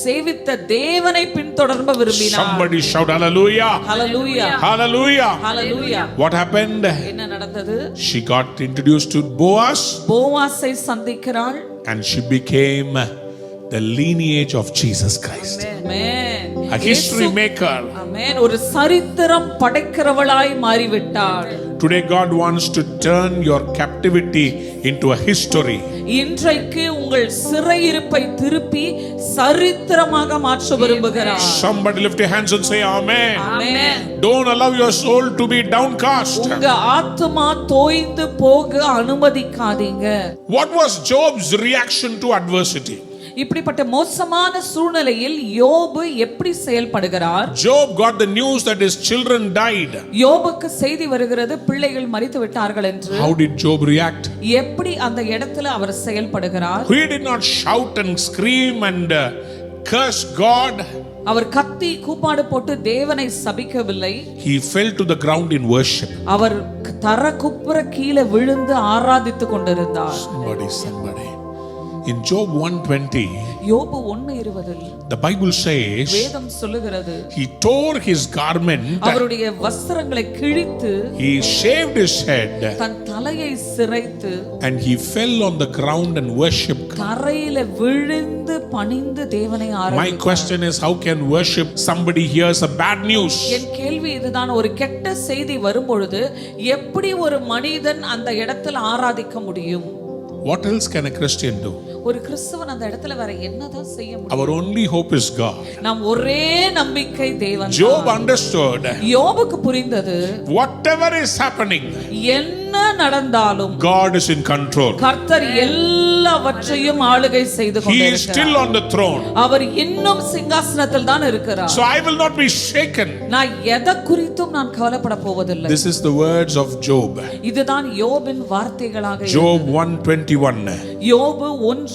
சேவித்த தேவனை பின்தொடர விரும்பினாள். Somebody shout hallelujah. Hallelujah. Hallelujah. Hallelujah. What happened? என்ன நடந்தது? She got introduced to Boaz போவாசை சந்திக்கிறாள். and she became the lineage of Jesus Christ. Amen. A history maker. Amen. ஒரு சரித்திரம் படைக்கிறவளாய் மாறிவிட்டாள். Today God wants to turn your captivity into a history. இன்றைக்கு உங்கள் சிறையிருப்பை திருப்பி சரித்திரமாக மாற்ற விரும்புகிறார். Somebody lift your hands and say amen. Amen. Don't allow your soul to be downcast. உங்க ஆத்துமா தோய்ந்து போக அனுமதிக்காதீங்க. What was Job's reaction to adversity? இப்படிப்பட்ட மோசமான சூழ்நிலையில் யோபு எப்படி செயல்படுகிறார்? Job got the news that his children died. யோபுக்கு செய்தி வருகிறது பிள்ளைகள் மரித்து விட்டார்கள் என்று. How did Job react? எப்படி அந்த இடத்துல அவர் செயல்படுகிறார்? He did not shout and scream and curse God. அவர் கத்தி கூப்பாடு போட்டு தேவனை சபிக்கவில்லை. He fell to the ground in worship. அவர் தர குப்புற கீழே விழுந்து ஆராதித்துக் கொண்டிருந்தார். Somebody. In Job 1:20, யோபு 1:20 the Bible says, வேதம் சொல்லுகிறது, he tore his garment, அவருடைய வஸ்திரங்களை கிழித்து, he shaved his head, தன் தலையை சிரைத்து, and he fell on the ground and worshipped. தரையில விழுந்து பணிந்து தேவனை ஆராதித்தார். My question is, how can worship somebody hears a bad news? என் கேள்வி இதுதான், ஒரு கெட்ட செய்தி வரும்பொழுது எப்படி ஒரு மனிதன் அந்த இடத்தில் ஆராதிக்க முடியும்? What else can a Christian do? ஒரு கிறிஸ்தவன் அந்த இடத்துல வேற என்னதான் செய்ய முடியும்? Our only hope is God. நம் ஒரே நம்பிக்கை தேவன். Job understood, யோபுக்கு புரிந்தது, whatever is happening, என்ன நடந்தாலும் God is in control. கர்த்தர் எல்லாவற்றையும் ஆளுகை செய்து He is still கொண்டிருக்கிறார். on the throne. அவர் இன்னும் சிங்காசனத்தில் தான் இருக்கிறார். So I will not be shaken. நான் எதை குறித்தும் நான் கவலைப்பட போவதில்லை. This is the words of Job. இதுதான் யோபின் வார்த்தைகளாக. Job 1:21. யோபு 1:21.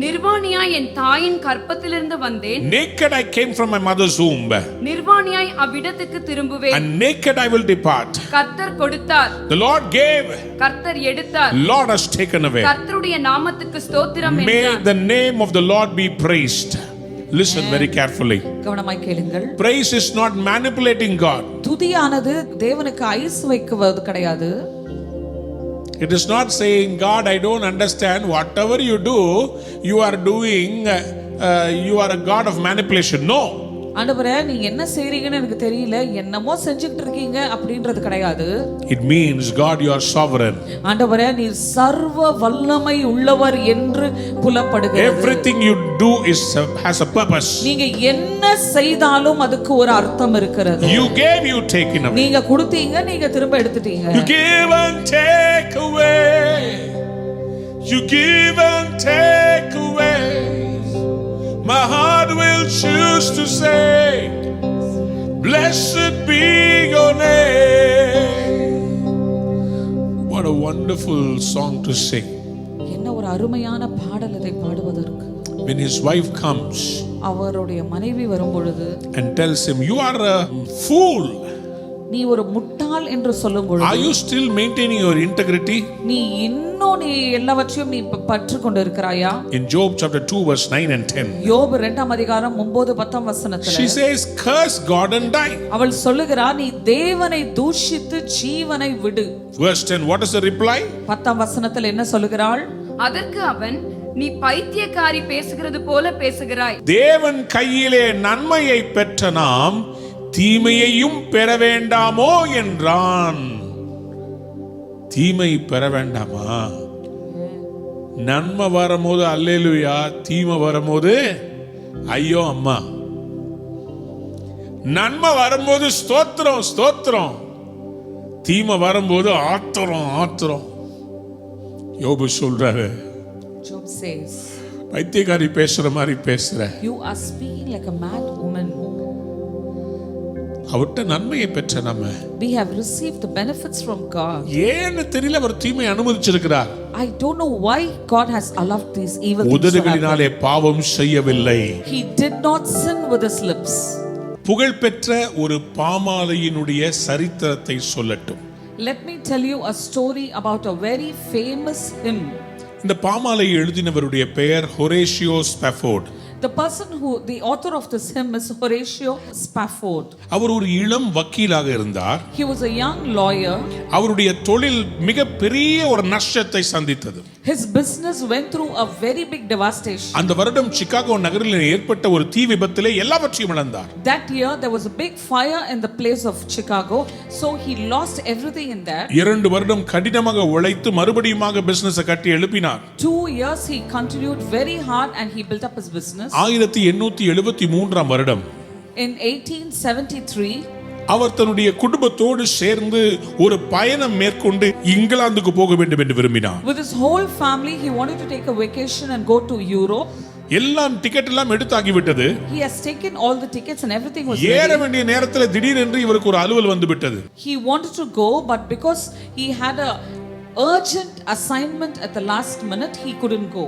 நிர்வாணியாய் என் தாயின் கற்பத்திலிருந்து வந்தேன், Naked I came from my mother's womb, நிர்வாணியாய் அவ்விடத்துக்கு திரும்புவேன். and naked I will depart. கர்த்தர் கொடுத்தார், The Lord gave, கர்த்தர் எடுத்தார், Lord has taken away. கர்த்தருடைய நாமத்துக்கு ஸ்தோத்திரம் May என்றார். the name of the Lord be praised. Listen very carefully. கவனமாய் கேளுங்கள். Praise is not manipulating God. துதியானது தேவனுக்கு ஐஸ் வைக்குவது கிடையாது. It is not saying, God, I don't understand. Whatever you do, you are doing, you are a God of manipulation. No. ஆண்டவரே நீங்க என்ன செய்றீங்கன்னு எனக்கு தெரியல, என்னமோ செஞ்சுக்கிட்டு இருக்கீங்க அப்படின்றது கிடையாது. It means, God, you are sovereign. ஆண்டவரே நீர் சர்வ வல்லமை உள்ளவர் என்று புலப்படுகிறது. Everything you do has a purpose. நீங்க என்ன செய்தாலும் அதுக்கு ஒரு அர்த்தம் இருக்கிறது. You gave, you taken away. நீங்க கொடுத்தீங்க, நீங்க திரும்ப எடுத்துட்டீங்க. You give and take away. You give and take away. My heart will choose to say, blessed be your name. What a wonderful song to sing. என்ன ஒரு அருமையான பாடல் இதை பாடுவதற்கு. When his wife comes அவருடைய மனைவி வரும்பொழுது and tells him, you are a fool. நீ ஒரு முட்டாள் என்று சொல்லும் பொழுது, Are you still maintaining your integrity? நீ இன்னும் நீ எல்லாவற்றையும் நீ பற்று கொண்டு இருக்கிறாயா? In Job chapter 2 verse 9 and 10. யோபு 2:9 9-10 வசனத்துல She says, curse God and die. அவள் சொல்லுகிறார், நீ தேவனை தூஷித்து ஜீவனை விடு. Verse 10, what is the reply? 10 வசனத்தில் என்ன சொல்லுகிறாள்? அதற்கு அவன், நீ பைத்தியக்காரி பேசுகிறது போல பேசுகிறாய். தேவன் கையிலே நன்மையை பெற்ற நாம் தீமையையும் பெற வேண்டாமோ என்றான். தீமை பெற வேண்டாமா? நன்மை வரும்போது அல்லேலூயா, தீமை வரும்போது ஐயோ அம்மா. நன்மை வரும்போது ஸ்தோத்திரம் ஸ்தோத்திரம், தீமை வரும்போது ஆத்திரம் ஆத்திரம். யோபு சொல்றாரு, Job says, பைத்தியக்காரி பேசுற மாதிரி பேசுற. you are speaking like a mad woman. அவர்ட்ட நன்மையை பெற்ற நம்ம We have received the benefits from God. ஏன்னு தெரியல, அவர் தீமை அனுமதிச்சிருக்கிறார். I don't know why God has allowed these evil things to happen. உதடுகளினாலே பாவம் செய்யவில்லை. He did not sin with his lips. புகழ்பெற்ற ஒரு பாமாலையினுடைய சரித்திரத்தை சொல்லட்டும். Let me tell you a story about a very famous hymn. இந்த பாமாலை எழுதினவருடைய பெயர் ஹொரேஷியோ ஸ்பெஃபோர்ட். The person who, the author of this hymn is Horatio Spafford. அவர் ஒரு இளம் வக்கீலாக இருந்தார். He was a young lawyer. அவருடைய தொழில் மிகப்பெரிய ஒரு நஷ்டத்தை சந்தித்தது. His business went through a very big devastation. அந்த வருடம் சிகாகோ நகரில் ஏற்பட்ட ஒரு தீ விபத்திலே எல்லாவற்றையும் இழந்தார். That year there was a big fire in the place of Chicago, so he lost everything in that. 2 வருடம் கடினமாக உழைத்து மறுபடியுமாக பிசினஸ் கட்டி எழுப்பினார். 2 years he continued very hard and he built up his business. 1873 வருடம் In 1873 அவர் தன்னுடைய குடும்பத்தோடு சேர்ந்து ஒரு பயணம் மேற்கொண்டு இங்கிலாந்துக்கு போக வேண்டும் என்று விரும்பினார். with his whole family he wanted to take a vacation and go to Europe. எல்லாம் டிக்கெட் எல்லாம் எடுத்தாகி விட்டது. He has taken all the tickets and everything was ஏற ready. வேண்டிய நேரத்தில் திடீரென்று இவருக்கு ஒரு அலுவல் வந்து விட்டது. He wanted to go, but because he had a urgent assignment at the last minute, he couldn't go.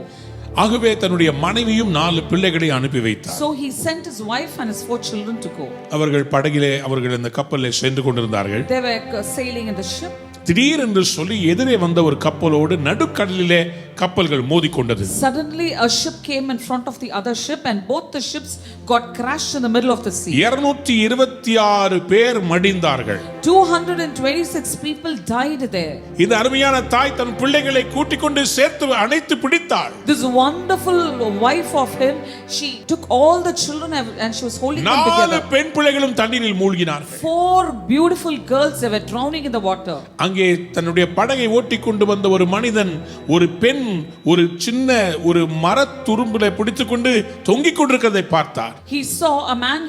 ஆகவே தன்னுடைய மனைவியும் 4 பிள்ளைகளை அனுப்பி வைத்தார். So he sent his wife and his 4 children to go. அவர்கள் படகிலே அவர்கள் அந்த கப்பலில் சென்று கொண்டிருந்தார்கள். They were sailing in the ship. திடீரென்று சொல்லி எதிரே வந்த ஒரு கப்பலோடு நடுக்கடலிலே கப்பல்கள் மோதிக்கொண்டது. Suddenly a ship came in front of the other ship and both the ships got crashed in the middle of the sea. 226 பேர் மடிந்தார்கள். 226 people died there. இந்த அருமையான தாய் தன் பிள்ளைகளை கூட்டிக் கொண்டு சேர்த்து அணைத்து பிடித்தாள். This wonderful wife of him, she took all the children and she was holding them together. 4 பெண் பிள்ளைகளும் தண்ணீரில் மூழ்கினார்கள். 4 beautiful girls, they were drowning in the water. அங்கே தன்னுடைய படகை ஓட்டிக் கொண்டு வந்த ஒரு மனிதன் ஒரு பெண் ஒரு சின்ன ஒரு மரத்துரும்புல பிடித்துக்கொண்டு தொங்கிக் கொண்டிருக்கிறதை பார்த்தார். He saw a man,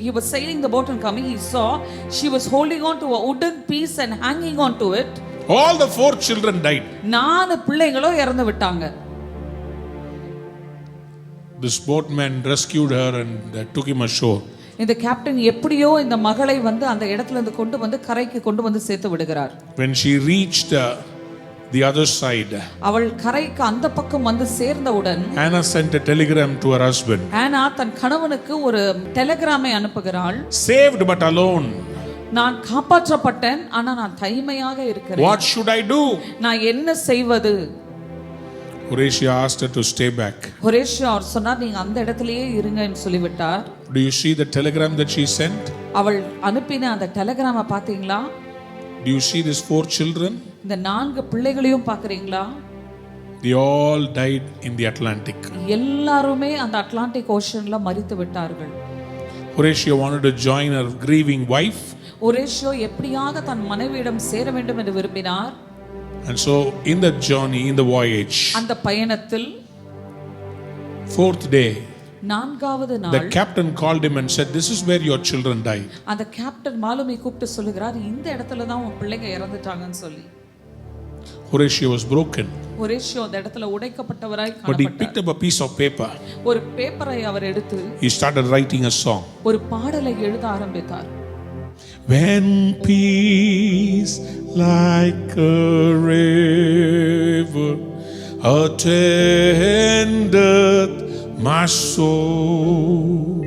he was sailing the boat and coming, he saw she was holding on to a wooden piece and hanging on to it. All the 4 children died. 4 பிள்ளைகளும் இறந்து விட்டாங்க. This boatman rescued her and took him ashore. இந்த கேப்டன் எப்படியோ இந்த மகளை வந்து அந்த இடத்துல இருந்து கொண்டு வந்து கரைக்கு கொண்டு வந்து சேர்த்து விடுகிறார். When she reached the other side, அவள் கரைக்கு அந்த பக்கம் வந்து சேர்ந்தவுடன் Hannah sent a telegram to her husband. ஆனா தன் கணவனுக்கு ஒரு டெலிகிராமை அனுப்புகிறாள். Saved but alone. நான் காப்பாற்றப்பட்டேன் ஆனா நான் தனிமையாக இருக்கிறேன். What should I do? நான் என்ன செய்வது? Horatio asked her to stay back. ஹொரேஷியா அவர் சொன்னார் நீங்க அந்த இடத்திலேயே இருங்கன்னு சொல்லிவிட்டார். Do you see the telegram that she sent? அவள் அனுப்பின அந்த டெலிகிராமை பாத்தீங்களா? Do you see these 4 children? இந்த 4 பிள்ளைகளையும் பாக்குறீங்களா? They all died in the Atlantic. எல்லாருமே அந்த அட்லாண்டிக் ஓஷன்ல மரித்து விட்டார்கள். Horatio wanted to join her grieving wife. ஹொரேஷியா எப்படியாக தன் மனைவியிடம் சேர வேண்டும் என்று விரும்பினார். And so in the journey, in the voyage, அந்த பயணத்தில் 4th day, 4வது the நாள் captain called him and said, "This is where your children died." அந்த கேப்டன் மாலுமி கூப்பிட்டு சொல்லுகிறார் இந்த இடத்துல தான் உன் பிள்ளைங்க இறந்துட்டாங்கன்னு சொல்லி. Horatio was broken, ஹொரேஷியா அந்த இடத்துல உடைக்கப்பட்டவராய் but he picked காணப்பட்டார். up a piece of paper. ஒரு பேப்பரை அவர் எடுத்து He started writing a song. ஒரு பாடலை எழுத ஆரம்பித்தார். When peace like a river attendeth my soul,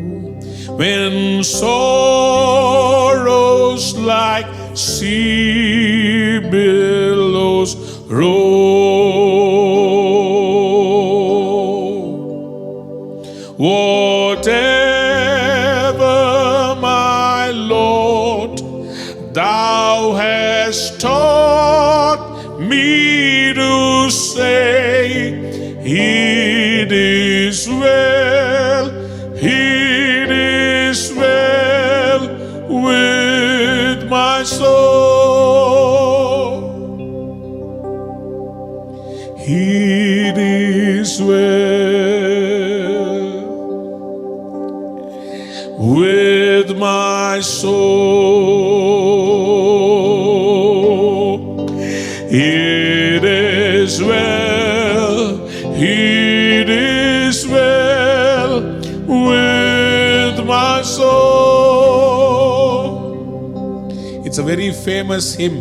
when sorrows like sea billows roll, whatever my Lord thou hast taught me to say, it is well, it is well with my soul, it is well with my soul, it is well, it is well with my soul. It's a very famous hymn.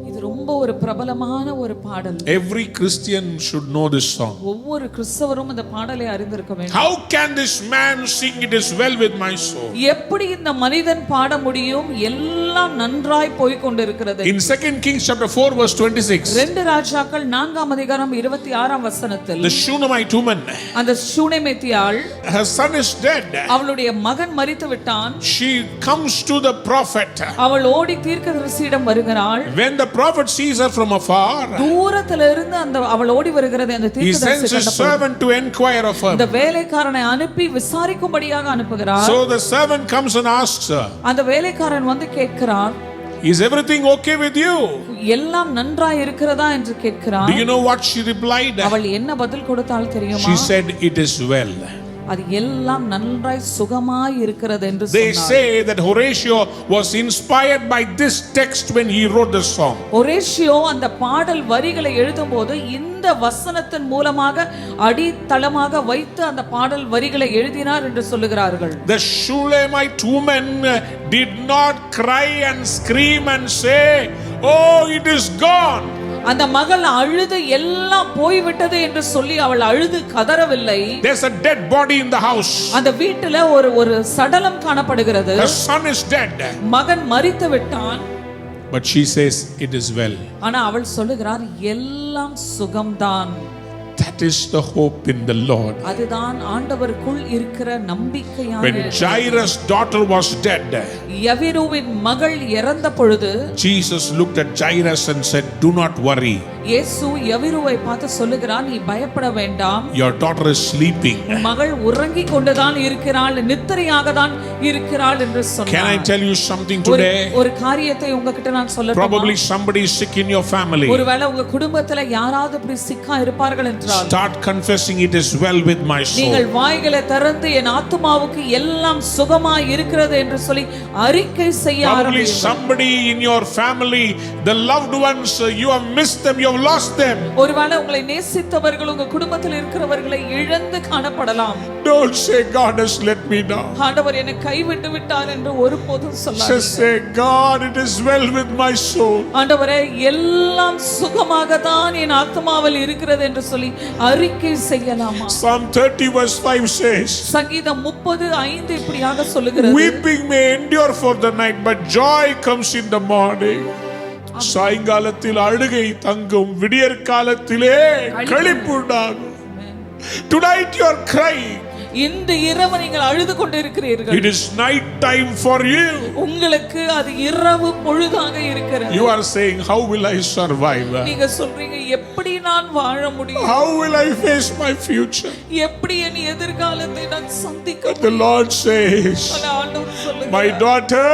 இது ரொம்ப ஒரு பிரபலமான ஒரு பாடல். Every Christian should know this song. ஒவ்வொரு கிறிஸ்தவரும் இந்த பாடலை அறிந்திருக்க வேண்டும். How can this man sing it is well with my soul? எப்படி இந்த மனிதன் பாட முடியும்? எல்லாம் நன்றாய் போய் கொண்டிருக்கிறது. In 2 Kings chapter 4 verse 26. 2 ராஜாக்கள் 4ஆம் அதிகாரம் 26ஆம் வசனத்தில் The Shunammite woman, அந்த சூனேமித்தியாள், her son is dead. அவளுடைய மகன் மரித்து விட்டான். She comes to the prophet. அவள் ஓடி தீர்க்கதரிசியிடம் வருகிறாள். When the prophet sees her from afar, தூரத்துல இருந்து அந்த அவள் ஓடி வருகிறது அந்த he sends தீர்க்கதரிசி his servant to inquire of her. அந்த வேலைக்காரனை அனுப்பி விசாரிக்கும்படியாக அனுப்புகிறார். So the servant comes and asks her, அந்த வேலைக்காரன் வந்து கேட்கிறான், is everything okay with you? எல்லாம் நன்றாய் இருக்கிறதா என்று கேட்கிறான். Do you know what she replied? அவள் என்ன பதில் கொடுத்தாள் தெரியுமா? She said, it is well. அது எல்லாம் நன்றாய் சுகமாய் இருக்கிறது என்று They சொன்னார். say that Horatio was inspired by this text when he wrote the song. ஒரேஷியோ அந்த பாடல் வரிகளை எழுதும்போது இந்த வசனத்தின் மூலமாக அடித்தளமாக வைத்து அந்த பாடல் வரிகளை எழுதினார் என்று சொல்லுகிறார்கள். The Shulamite woman did not cry and scream and say, oh, it is gone. அந்த மகள் அழுது எல்லாம் போய்விட்டது என்று சொல்லி அவள் அழுது கதறவில்லை. There's a dead body in the house. அந்த வீட்டில் ஒரு சடலம் காணப்படுகிறது. Her son is dead. மகன் மரித்து விட்டான். But she says, it is well. ஆனா அவள் சொல்லுகிறார், எல்லாம் சுகம்தான். That is the hope in the Lord. அதுதான் ஆண்டவருக்குள் இருக்கிற நம்பிக்கையான. When Jairus' daughter was dead, யவீருவின் மகள் இறந்த பொழுது Jesus looked at Jairus and said, do not worry. இயேசு யவீருவை பார்த்து சொல்லுகிறார், நீ பயப்பட வேண்டாம். Your daughter is sleeping. மகள் உறங்கிக் கொண்டுதான் இருக்கிறாள், நித்திரையாக தான் இருக்கிறாள் என்று சொன்னார். Can I tell you something today? ஒரு காரியத்தை உங்ககிட்ட நான் சொல்லட்டுமா? Probably somebody is sick in your family. ஒருவேளை உங்க குடும்பத்துல யாராவது இப்படி சிக்கா இருப்பார்கள் என்றால், start confessing, it is well with my soul. நீங்கள் வாய்களை திறந்து என் ஆத்துமாவுக்கு எல்லாம் சுகமாய் இருக்கிறது என்று சொல்லி அறிக்கை செய்ய Probably ஆரம்பியுங்கள். somebody in your family, the loved ones, you have missed them, you have lost them. ஒருவேளை உங்களை நேசித்தவர்கள் உங்க குடும்பத்தில் இருக்கிறவர்களை இழந்து காணப்படலாம். Don't say God has let me down. ஆண்டவர் என்னை கைவிட்டு விட்டார் என்று ஒருபோதும் Just சொல்லாதீங்க. say, God, it is well with my soul. ஆண்டவரே எல்லாம் சுகமாக தான் என் ஆத்துமாவில் இருக்கிறது என்று சொல்லி அறிக்கை செய்யலாமா? Psalm 30 verse 5 says, சங்கீதம் 30:5 இப்படியாக சொல்லுகிறது, weeping may endure for the night, but joy comes in the morning. சாயங்காலத்தில் அழுகை தங்கும், விடியற் காலத்திலே களிப்பு உண்டாகும். Tonight you are crying. இந்த இரவு நீங்கள் அழுது கொண்டிருக்கிறீர்கள். It is night time for you. உங்களுக்கு அது இரவு பொழுதாக இருக்கிறது. You are saying, how will I survive? நீங்க சொல்றீங்க, எப்படி நான் வாழ முடியும்? How will I face my future? எப்படி என் எதிர்காலத்தை நான் சந்திக்க The Lord says, ஆண்டவர் சொல்லுகிறார், my daughter,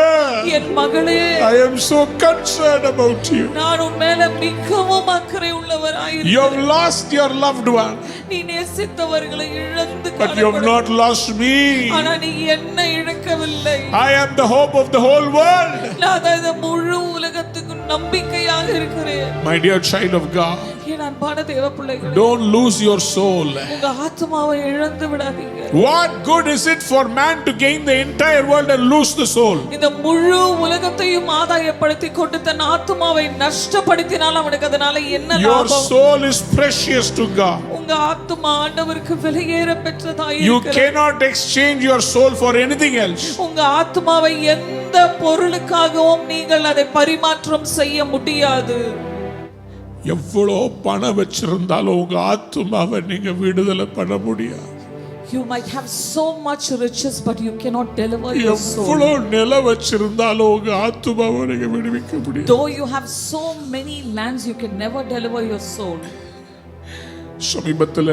என் மகளே, I am so concerned about you. நான் உன் மேல மிகவும் அக்கறை உள்ளவராயிருக்கிறேன். You have lost your loved one, நீ நேசித்தவர்களை இழந்து but you have not lost me. ஆனா நீ என்ன இழக்கவில்லை. I am the hope of the whole world. நான் இந்த முழு உலகத்துக்கு நம்பிக்கையாக இருக்கிறேன். My dear child of God, என் அன்பான தேவ பிள்ளைகளே, don't lose your soul. உங்க ஆத்துமாவை இழந்து விடாதீங்க. What good is it for man to gain the entire world and lose the soul? இந்த முழு உலகத்தையும் ஆதாயப்படுத்தி கொண்டு தன் ஆத்துமாவை நஷ்டப்படுத்தினால் அவனுக்கு அதனால என்ன Your லாபம்? soul is precious to God. உங்க ஆத்துமா ஆண்டவருக்கு விலையேற பெற்றதாய் You இருக்கிறது. cannot exchange your soul for anything else. உங்க ஆத்துமாவை எந்த பொருளுக்காகவும் நீங்கள் அதை பரிமாற்றம் செய்ய முடியாது. எவ்வளோ பணம் வச்சிருந்தாலும் உங்க ஆத்துமாவை நீங்க விடுதலை பண்ண முடியாது. You might have so much riches but you cannot deliver your soul. எவ்வளோ நிலம் வச்சிருந்தாலும் உங்க ஆத்துமாவை நீங்க விடுவிக்க முடியாது. Though you have so many lands, you can never deliver your soul. சமீபத்தில்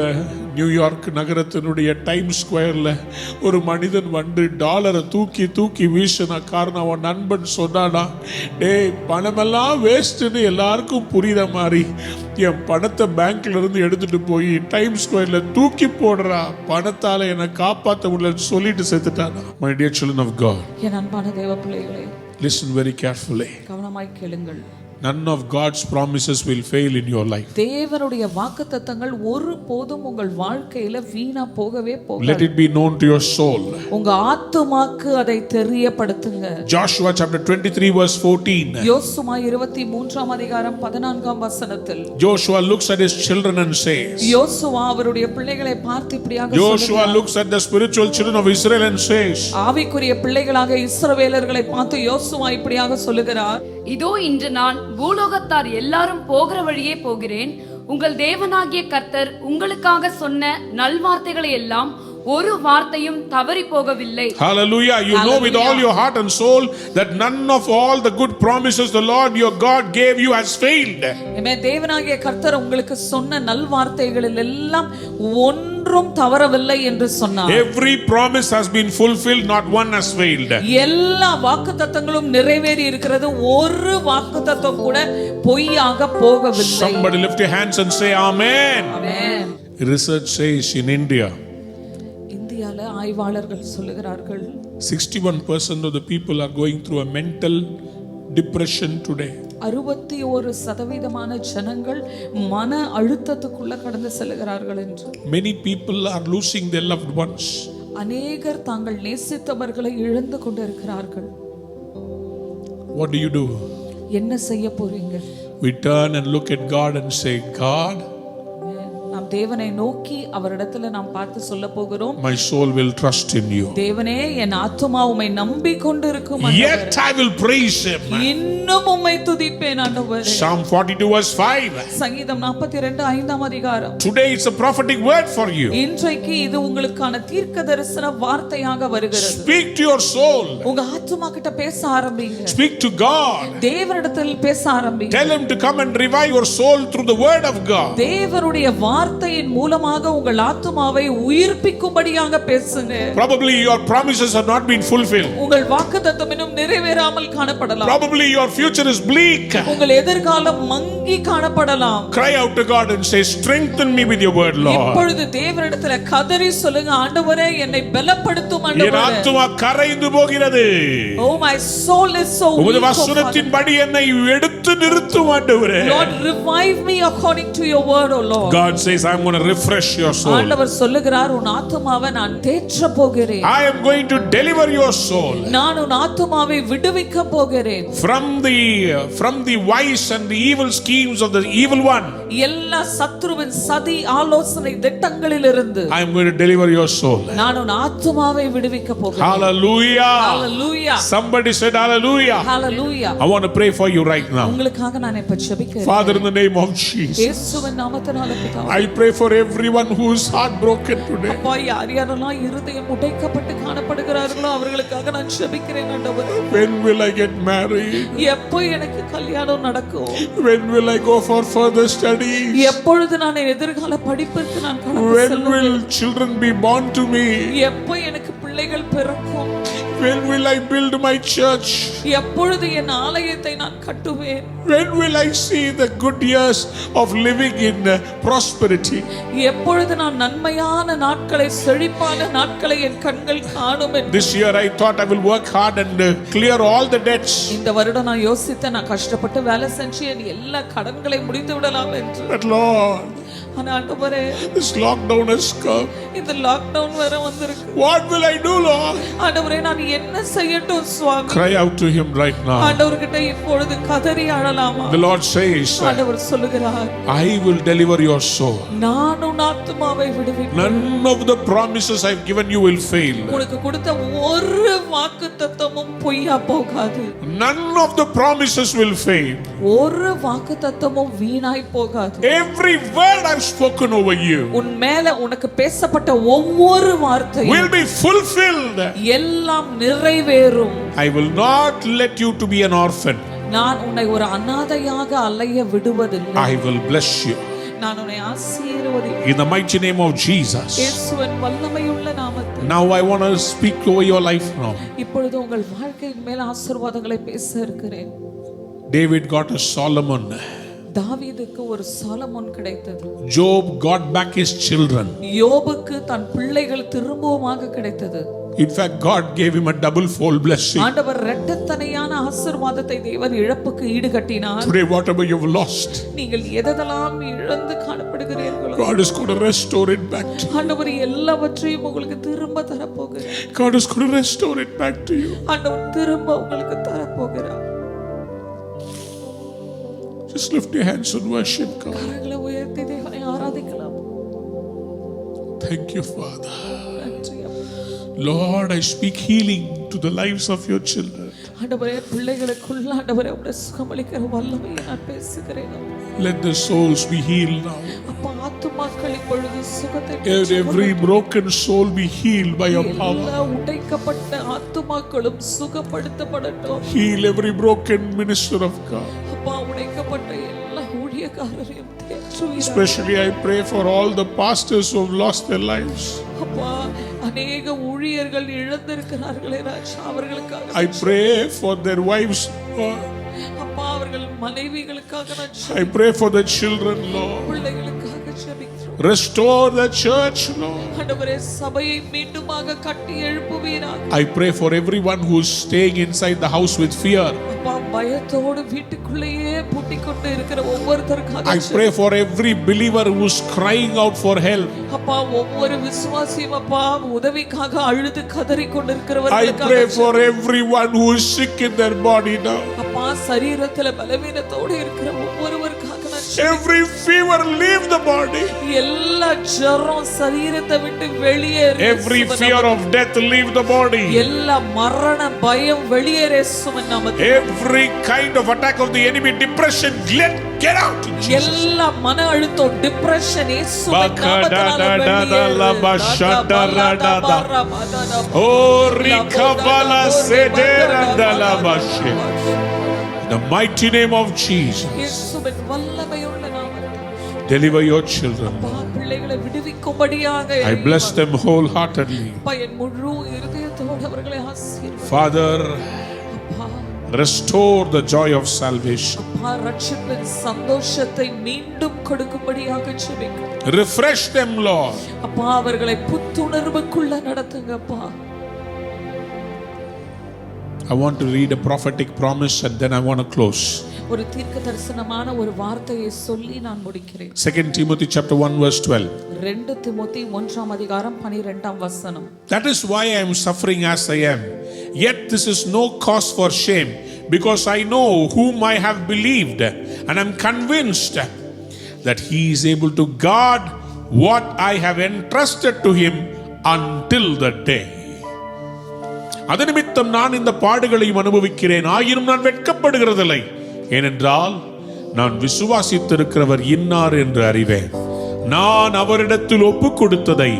நியூயார்க் நகரத்தினுடைய டைம் ஸ்கொயர்ல ஒரு மனிதன் வந்து டாலரை தூக்கி தூக்கி வீசின காரணம் அவன் நண்பன் சொன்னானா, டேய் பணமெல்லாம் வேஸ்ட்டுன்னு எல்லாருக்கும் புரியுற மாதிரி என் பணத்தை பேங்க்ல இருந்து எடுத்துட்டு போய் டைம் ஸ்கொயர்ல தூக்கி போடுறா, பணத்தால என்னை காப்பாற்ற முடியலன்னு சொல்லிட்டு செத்துட்டானா. My dear children of God, என் அன்பான தேவ பிள்ளைகளே, listen very carefully. கவனமாய் கேளுங்கள். None of God's promises will fail in your life. தேவனுடைய வாக்குத்தத்தங்கள் ஒருபோதும் உங்கள் வாழ்க்கையில வீணா போகவே Let போகாது. it be known to your soul. உங்க ஆத்துமாக்கு அதை தெரியப்படுத்துங்க. Joshua chapter 23 verse 14. யோசுவா 23ஆம் அதிகாரம் 14ஆம் வசனத்தில் Joshua looks at his children and says, யோசுவா அவருடைய பிள்ளைகளை பார்த்து இப்படியாக Joshua சொல்லுகிறார். looks at the spiritual children of Israel and says, ஆவிக்குரிய பிள்ளைகளாக இஸ்ரவேலர்களை பார்த்து யோசுவா இப்படியாக சொல்லுகிறார். இதோ இன்று நான் பூலோகத்தார் எல்லாரும் போகிற வழியே போகிறேன். உங்கள் தேவனாகிய கர்த்தர் உங்களுக்காக சொன்ன நல்வார்த்தைகளை எல்லாம் ஒரு வார்த்தையும் தவறி போகவில்லை. Hallelujah. You know with all your heart and soul that none of all the good promises the Lord your God gave you has failed. ஆமென். தேவனாகிய கர்த்தர் உங்களுக்கு சொன்ன நல்வார்த்தைகளில் எல்லாம் ஒன்றும் தவறவில்லை என்று சொன்னார். Every promise has been fulfilled, not one has failed. எல்லா வாக்குத்தத்தங்களும் நிறைவேறி இருக்கிறது. ஒரு வாக்குத்தத்தம் கூட பொய்யாக போகவில்லை. Somebody lift your hands and say amen. Amen. Research says in India, இந்தியால ஆய்வாளர்கள் சொல்லுகிறார்கள் 61% of the people are going through a mental depression today. 61% ஜனங்கள் மன அழுத்தத்துக்குள்ள கடந்து செல்கிறார்கள் என்று. Many people are losing their loved ones. அநேகர் தாங்கள் நேசித்தவர்களை இழந்து கொண்டிருக்கிறார்கள். What do you do? என்ன செய்ய போறீங்க? We turn and look at God and say, God, நாம் தேவனை நோக்கி அவரிடத்துல நாம் பார்த்து சொல்ல போகிறோம், my soul will trust in you. தேவனே என் ஆத்துமா உம்மை நம்பிக்கொண்டு இருக்கும். Yet I will praise him. இன்னும் உம்மை துதிப்பேன் ஆண்டவரே. Psalm 42 verse 5. சங்கீதம் 42:5ஆம் அதிகாரம். Today it's a prophetic word for you. இன்றைக்கு இது உங்களுக்கான தீர்க்க தரிசன வார்த்தையாக வருகிறது. Speak to your soul. உங்க ஆத்துமா கிட்ட பேச ஆரம்பிங்க. Speak to God. தேவனிடத்தில் பேச ஆரம்பிங்க. Tell him to come and revive your soul through the word of God. தேவனுடைய வார்த்தையின் மூலமாக உங்கள் ஆத்துமாவை உயிர்ப்பிக்கும்படியாக பேசுங்க. Probably your promises have not been fulfilled. உங்கள் வாக்குத்தத்தம் இன்னும் நிறைவேறாமல் காணப்படலாம். Probably your future is bleak. உங்கள் எதிர்காலம் மங்கி காணப்படலாம். Cry out to God and say, strengthen me with your word, Lord. இப்பொழுது தேவனிடத்தில் கதறி சொல்லுங்க, ஆண்டவரே என்னை பலப்படுத்தும் என் ஆண்டவரே. ஆத்துமா கரைந்து போகிறது. Oh, my soul is so weak. உமது வசனத்தின்படி என்னை எடுத்து நிறுத்தும் ஆண்டவரே. Lord, revive me according to your word, O Lord. God says, I'm going to refresh your soul. ஆண்டவர் சொல்லுகிறார், உன் ஆத்துமாவை நான் தேற்ற போகிறேன். I am going to deliver your soul நான் உன் ஆத்துமாவை விடுவிக்க போகிறேன். from the vice and the evil schemes of the evil one. எல்லா சத்துருவின் சதி ஆலோசனை திட்டங்களிலிருந்து I am going to deliver your soul. நான் உன் ஆத்துமாவை விடுவிக்க போகிறேன். Hallelujah. Hallelujah. Somebody said hallelujah. Hallelujah. I want to pray for you right now. உங்களுக்காக நான் இப்ப ஜெபிக்கிறேன். Father, in the name of Jesus, இயேசுவின் நாமத்தினால பிதாவே, I pray for everyone who is heartbroken today. அப்பா, யார் யாரெல்லாம் இருதயம் உடைக்கப்பட்டு காணப்படுகிறார்களோ அவர்களுக்காக நான் ஜெபிக்கிறேன் ஆண்டவரே. When will I get married? எப்போ எனக்கு கல்யாணம் நடக்கும்? When will I go for further studies? எப்பொழுது நான் எதிர்கால படிப்பிற்கு நான் கடந்து When செல்வேன்? will children be born to me? எப்போ எனக்கு பிள்ளைகள் பிறக்கும்? When will I build my church? எப்பொழுது என் ஆலயத்தை நான் கட்டுவேன்? When will I see the good years of living in prosperity? எப்பொழுது நான் நன்மையான நாட்களை, செழிப்பான நாட்களை என் கண்கள் காணும் என்று. This year I thought I will work hard and clear all the debts. இந்த வருடம் நான் யோசித்தேன், நான் கஷ்டப்பட்டு வேலை செஞ்சு என் எல்லா கடன்களை முடித்து விடலாம் என்று. But Lord, ஆனா ஆண்டவரே, this lockdown has come. இந்த லாக்டவுன் வேற வந்திருக்கு. What will I do, Lord? ஆண்டவரே, நான் என்ன செய்யட்டும் சுவாமி? Cry out to him right now. ஆண்டவர்கிட்ட இப்பொழுது கதறி அழலாமா? The Lord says, ஆண்டவர் சொல்லுகிறார், I will deliver your soul. நான் உன் ஆத்துமாவை விடுவிப்பேன். None of the promises I've given you will fail. உனக்கு கொடுத்த ஒரு வாக்குத்தத்தமும் பொய்யா போகாது. None of the promises will fail. ஒரு வாக்குத்தத்தமும் வீணாய் போகாது. Every word I've spoken over you உன் மேல உனக்கு பேசப்பட்ட ஒவ்வொரு வார்த்தையும் will be fulfilled. எல்லாம் நிறைவேறும். I will not let you to be an orphan. நான் உன்னை ஒரு அனாதையாக அலைய விடுவதில்லை. I will bless you. நான் உன்னை ஆசீர்வதிப்பேன். In the mighty name of Jesus. இயேசுவின் வல்லமையுள்ள நாமத்தில். Now I want to speak over your life now. இப்பொழுது உங்கள் வாழ்க்கையின் மேல் ஆசீர்வாதங்களை பேச இருக்கிறேன். David got a Solomon. தாவீதுக்கு ஒரு சாலமோன் கிடைத்தது. Job got back his children. யோபுக்கு தன் பிள்ளைகள் திரும்பவுமாக கிடைத்தது. In fact, God gave him a double fold blessing. ஆண்டவர் இரட்டத்தனையான ஆசீர்வாதத்தை தேவன் இழப்புக்கு ஈடுகட்டினார். Today, whatever you've lost, நீங்கள் எதெல்லாம் இழந்து காணப்படுகிறீர்களோ, God is going to restore it back to you. ஆண்டவர் எல்லாவற்றையும் உங்களுக்கு திரும்ப தரப்போகிறார். God is going to restore it back to you. ஆண்டவர் திரும்ப உங்களுக்கு தரப்போகிறார். Just lift your hands and worship God. கரங்களை உயர்த்தி தேவனை ஆராதிக்கலாம். Thank you, Father. நன்றி அப்பா. Lord, I speak healing to the lives of your children. ஆண்டவரே, பிள்ளைகளுக்குள்ள ஆண்டவரே உம்முடைய சுகமளிக்கிற வல்லமையை நான் பேசுகிறேன். Let the souls be healed now. அப்பா, ஆத்துமாக்கள் இப்பொழுது சுகத்தை Let every broken soul be healed by your power. எல்லா உடைக்கப்பட்ட ஆத்துமாக்களும் சுகப்படுத்தப்படட்டும். Heal every broken minister of God. அப்பா, உடைக்கப்பட்ட எல்லா ஊழியக்காரரையும் தேற்றுவீராக. Especially I pray for all the pastors who have lost their lives. அப்பா, அநேக ஊழியர்கள் இழந்திருக்கிறார்களே ராஜா, அவர்களுக்காக I pray for their wives. அப்பா, அவர்கள் மனைவிகளுக்காக நான் I pray for the children, Lord. பிள்ளைகளுக்காக ஜெபிக்கிறோம். Restore the church, Lord. ஆண்டவரே, சபையை மீண்டுமாக கட்டி எழுப்புவீராக. I pray for everyone who is staying inside the house with fear. அப்பா, பயத்தோடு வீட்டுக்குள்ளேயே பூட்டிக்கொண்டு இருக்கிற ஒவ்வொருத்தருக்காக I pray for every believer who is crying out for help. அப்பா, ஒவ்வொரு விசுவாசியும் அப்பா உதவிக்காக அழுது கதறி I கொண்டிருக்கிறவர்களுக்காக pray for everyone who is sick in their body now. அப்பா, சரீரத்துல பலவீனத்தோடு இருக்கிற ஒவ்வொருவருக்காக நான் Every fever leave the body. எல்லா ஜரம் சரீரத்தை விட்டு வெளியேறு. Every fear of death leave the body. எல்லா மரண பயம் வெளியேறு இயேசுவின் நாமத்தில். Every kind of attack of the enemy, depression, get out in Jesus. எல்லா மன அழுத்தம், டிப்ரஷன் இயேசுவின் நாமத்தினால வெளியேறு. Oh, rikabala sederandalabashe. The mighty name of Jesus. இயேசுவின் வல்லமையுள்ள நாமத்தில் Deliver your children. அப்பா, பிள்ளைகளை விடுவிக்கும்படியாக I bless them wholeheartedly. அப்பா, என் முழு இருதயத்தோடு அவர்களை ஆசீர்வதி. Father, அப்பா, restore the joy of salvation. அப்பா, ரட்சிப்பின் சந்தோஷத்தை மீண்டும் கொடுக்கும்படியாக ஜெபிக்கிறேன். Refresh them, Lord. அப்பா, அவர்களை புத்துணர்வுக்குள்ள நடத்துங்கப்பா. I want to read a prophetic promise and then I want to close. ஒரு தீர்க்க தரிசனமான ஒரு வார்த்தையை சொல்லி நான் முடிக்கிறேன். 2 Timothy chapter 1 verse 12. 2 Timothy 1:12. That is why I am suffering as I am. Yet this is no cause for shame, because I know whom I have believed, and am convinced that he is able to guard what I have entrusted to him until the day. அது நிமித்தம் நான் இந்த பாடுகளையும் அனுபவிக்கிறேன், ஆயினும் நான் வெட்கப்படுகிறதில்லை. ஏனென்றால் நான் விசுவாசித்திருக்கிறவர் இன்னார் என்று அறிவேன். நான் அவரிடத்தில் ஒப்பு கொடுத்ததை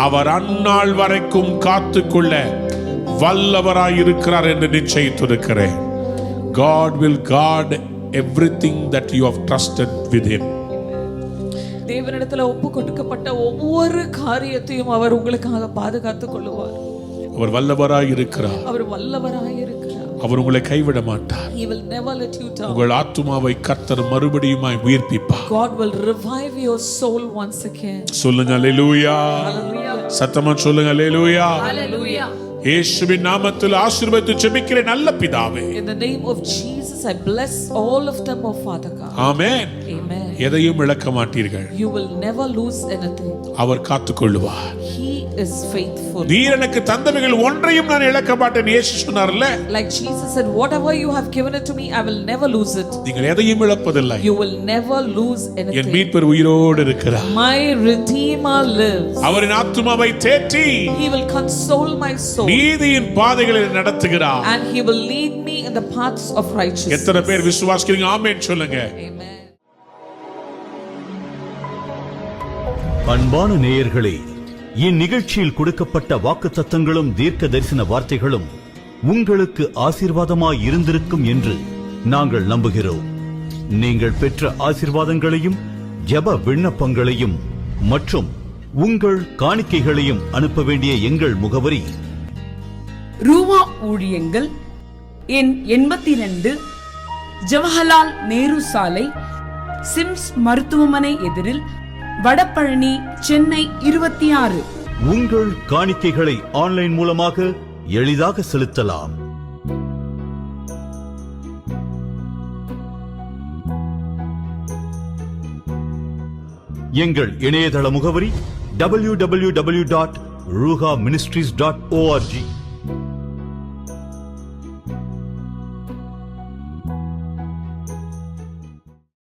அவர் அந்நாள் வரைக்கும் காத்துக்கொள்ள வல்லவராயிருக்கிறார் என்று நிச்சயித்திருக்கிறேன். God will guard everything that you have trusted with him. தேவனிடத்தில் ஒப்பு கொடுக்கப்பட்ட ஒவ்வொரு காரியத்தையும் அவர் உங்களுக்காக பாதுகாத்துக் கொள்ளுவார். அவர் வல்லவராயிருக்கிறார். அவர் வல்லவராயிருக்கிறார். அவர் உங்களை கைவிட மாட்டார். He will never let you down. உங்கள் ஆத்துமாவை கர்த்தர் மறுபடியுமாய் உயிர்ப்பிப்பார். God will revive your soul once again. சொல்லுங்க அல்லேலூயா. Hallelujah. சத்தமா சொல்லுங்க அல்லேலூயா. Hallelujah. இயேசுவின் நாமத்தில் ஆசீர்வதித்து ஜெபிக்கிறேன் நல்ல பிதாவே. In the name of Jesus I bless all of them, oh Father God. Amen. Amen. எதையும் இழக்க மாட்டீர்கள். You will never lose anything. Our காத்துக்கொள்ளுவார். He is faithful. நீர் எனக்கு தந்தவைகள் ஒன்றையும் நான் இழக்க மாட்டேன் இயேசு சொன்னார்ல. Like Jesus said, whatever you have given it to me, I will never lose it. நீங்கள் எதையும் இழப்பதில்லை. You will never lose N anything. மீட்பர் உயிரோடு இருக்கிறார். My Redeemer lives. அவரின் ஆத்துமாவை தேற்றி He will console my soul. நீதியின் பாதைகளில் நடத்துகிறார். And he will lead me in the paths of righteousness. எத்தனை பேர் விசுவாசிக்கிறீங்க? ஆமென் சொல்லுங்க. Amen. அன்பான நேயர்களே, இந்நிகழ்ச்சியில் கொடுக்கப்பட்ட வாக்குத்தத்தங்களும் தீர்க்க தரிசன வார்த்தைகளும் உங்களுக்கு ஆசீர்வாதமாய் இருந்திருக்கும் என்று நாங்கள் நம்புகிறோம். நீங்கள் பெற்ற ஆசீர்வாதங்களையும் ஜெப விண்ணப்பங்களையும் மற்றும் உங்கள் காணிக்கைகளையும் அனுப்ப வேண்டிய எங்கள் முகவரி: ரூவா ஊழியங்கள், எண் 82, ஜவஹர்லால் நேரு சாலை, சிம்ஸ் மருத்துவமனை எதிரில், வடபழனி, சென்னை 26. உங்கள் காணிக்கைகளை ஆன்லைன் மூலமாக எளிதாக செலுத்தலாம். எங்கள் இணையதள முகவரி www.ruhaministries.org.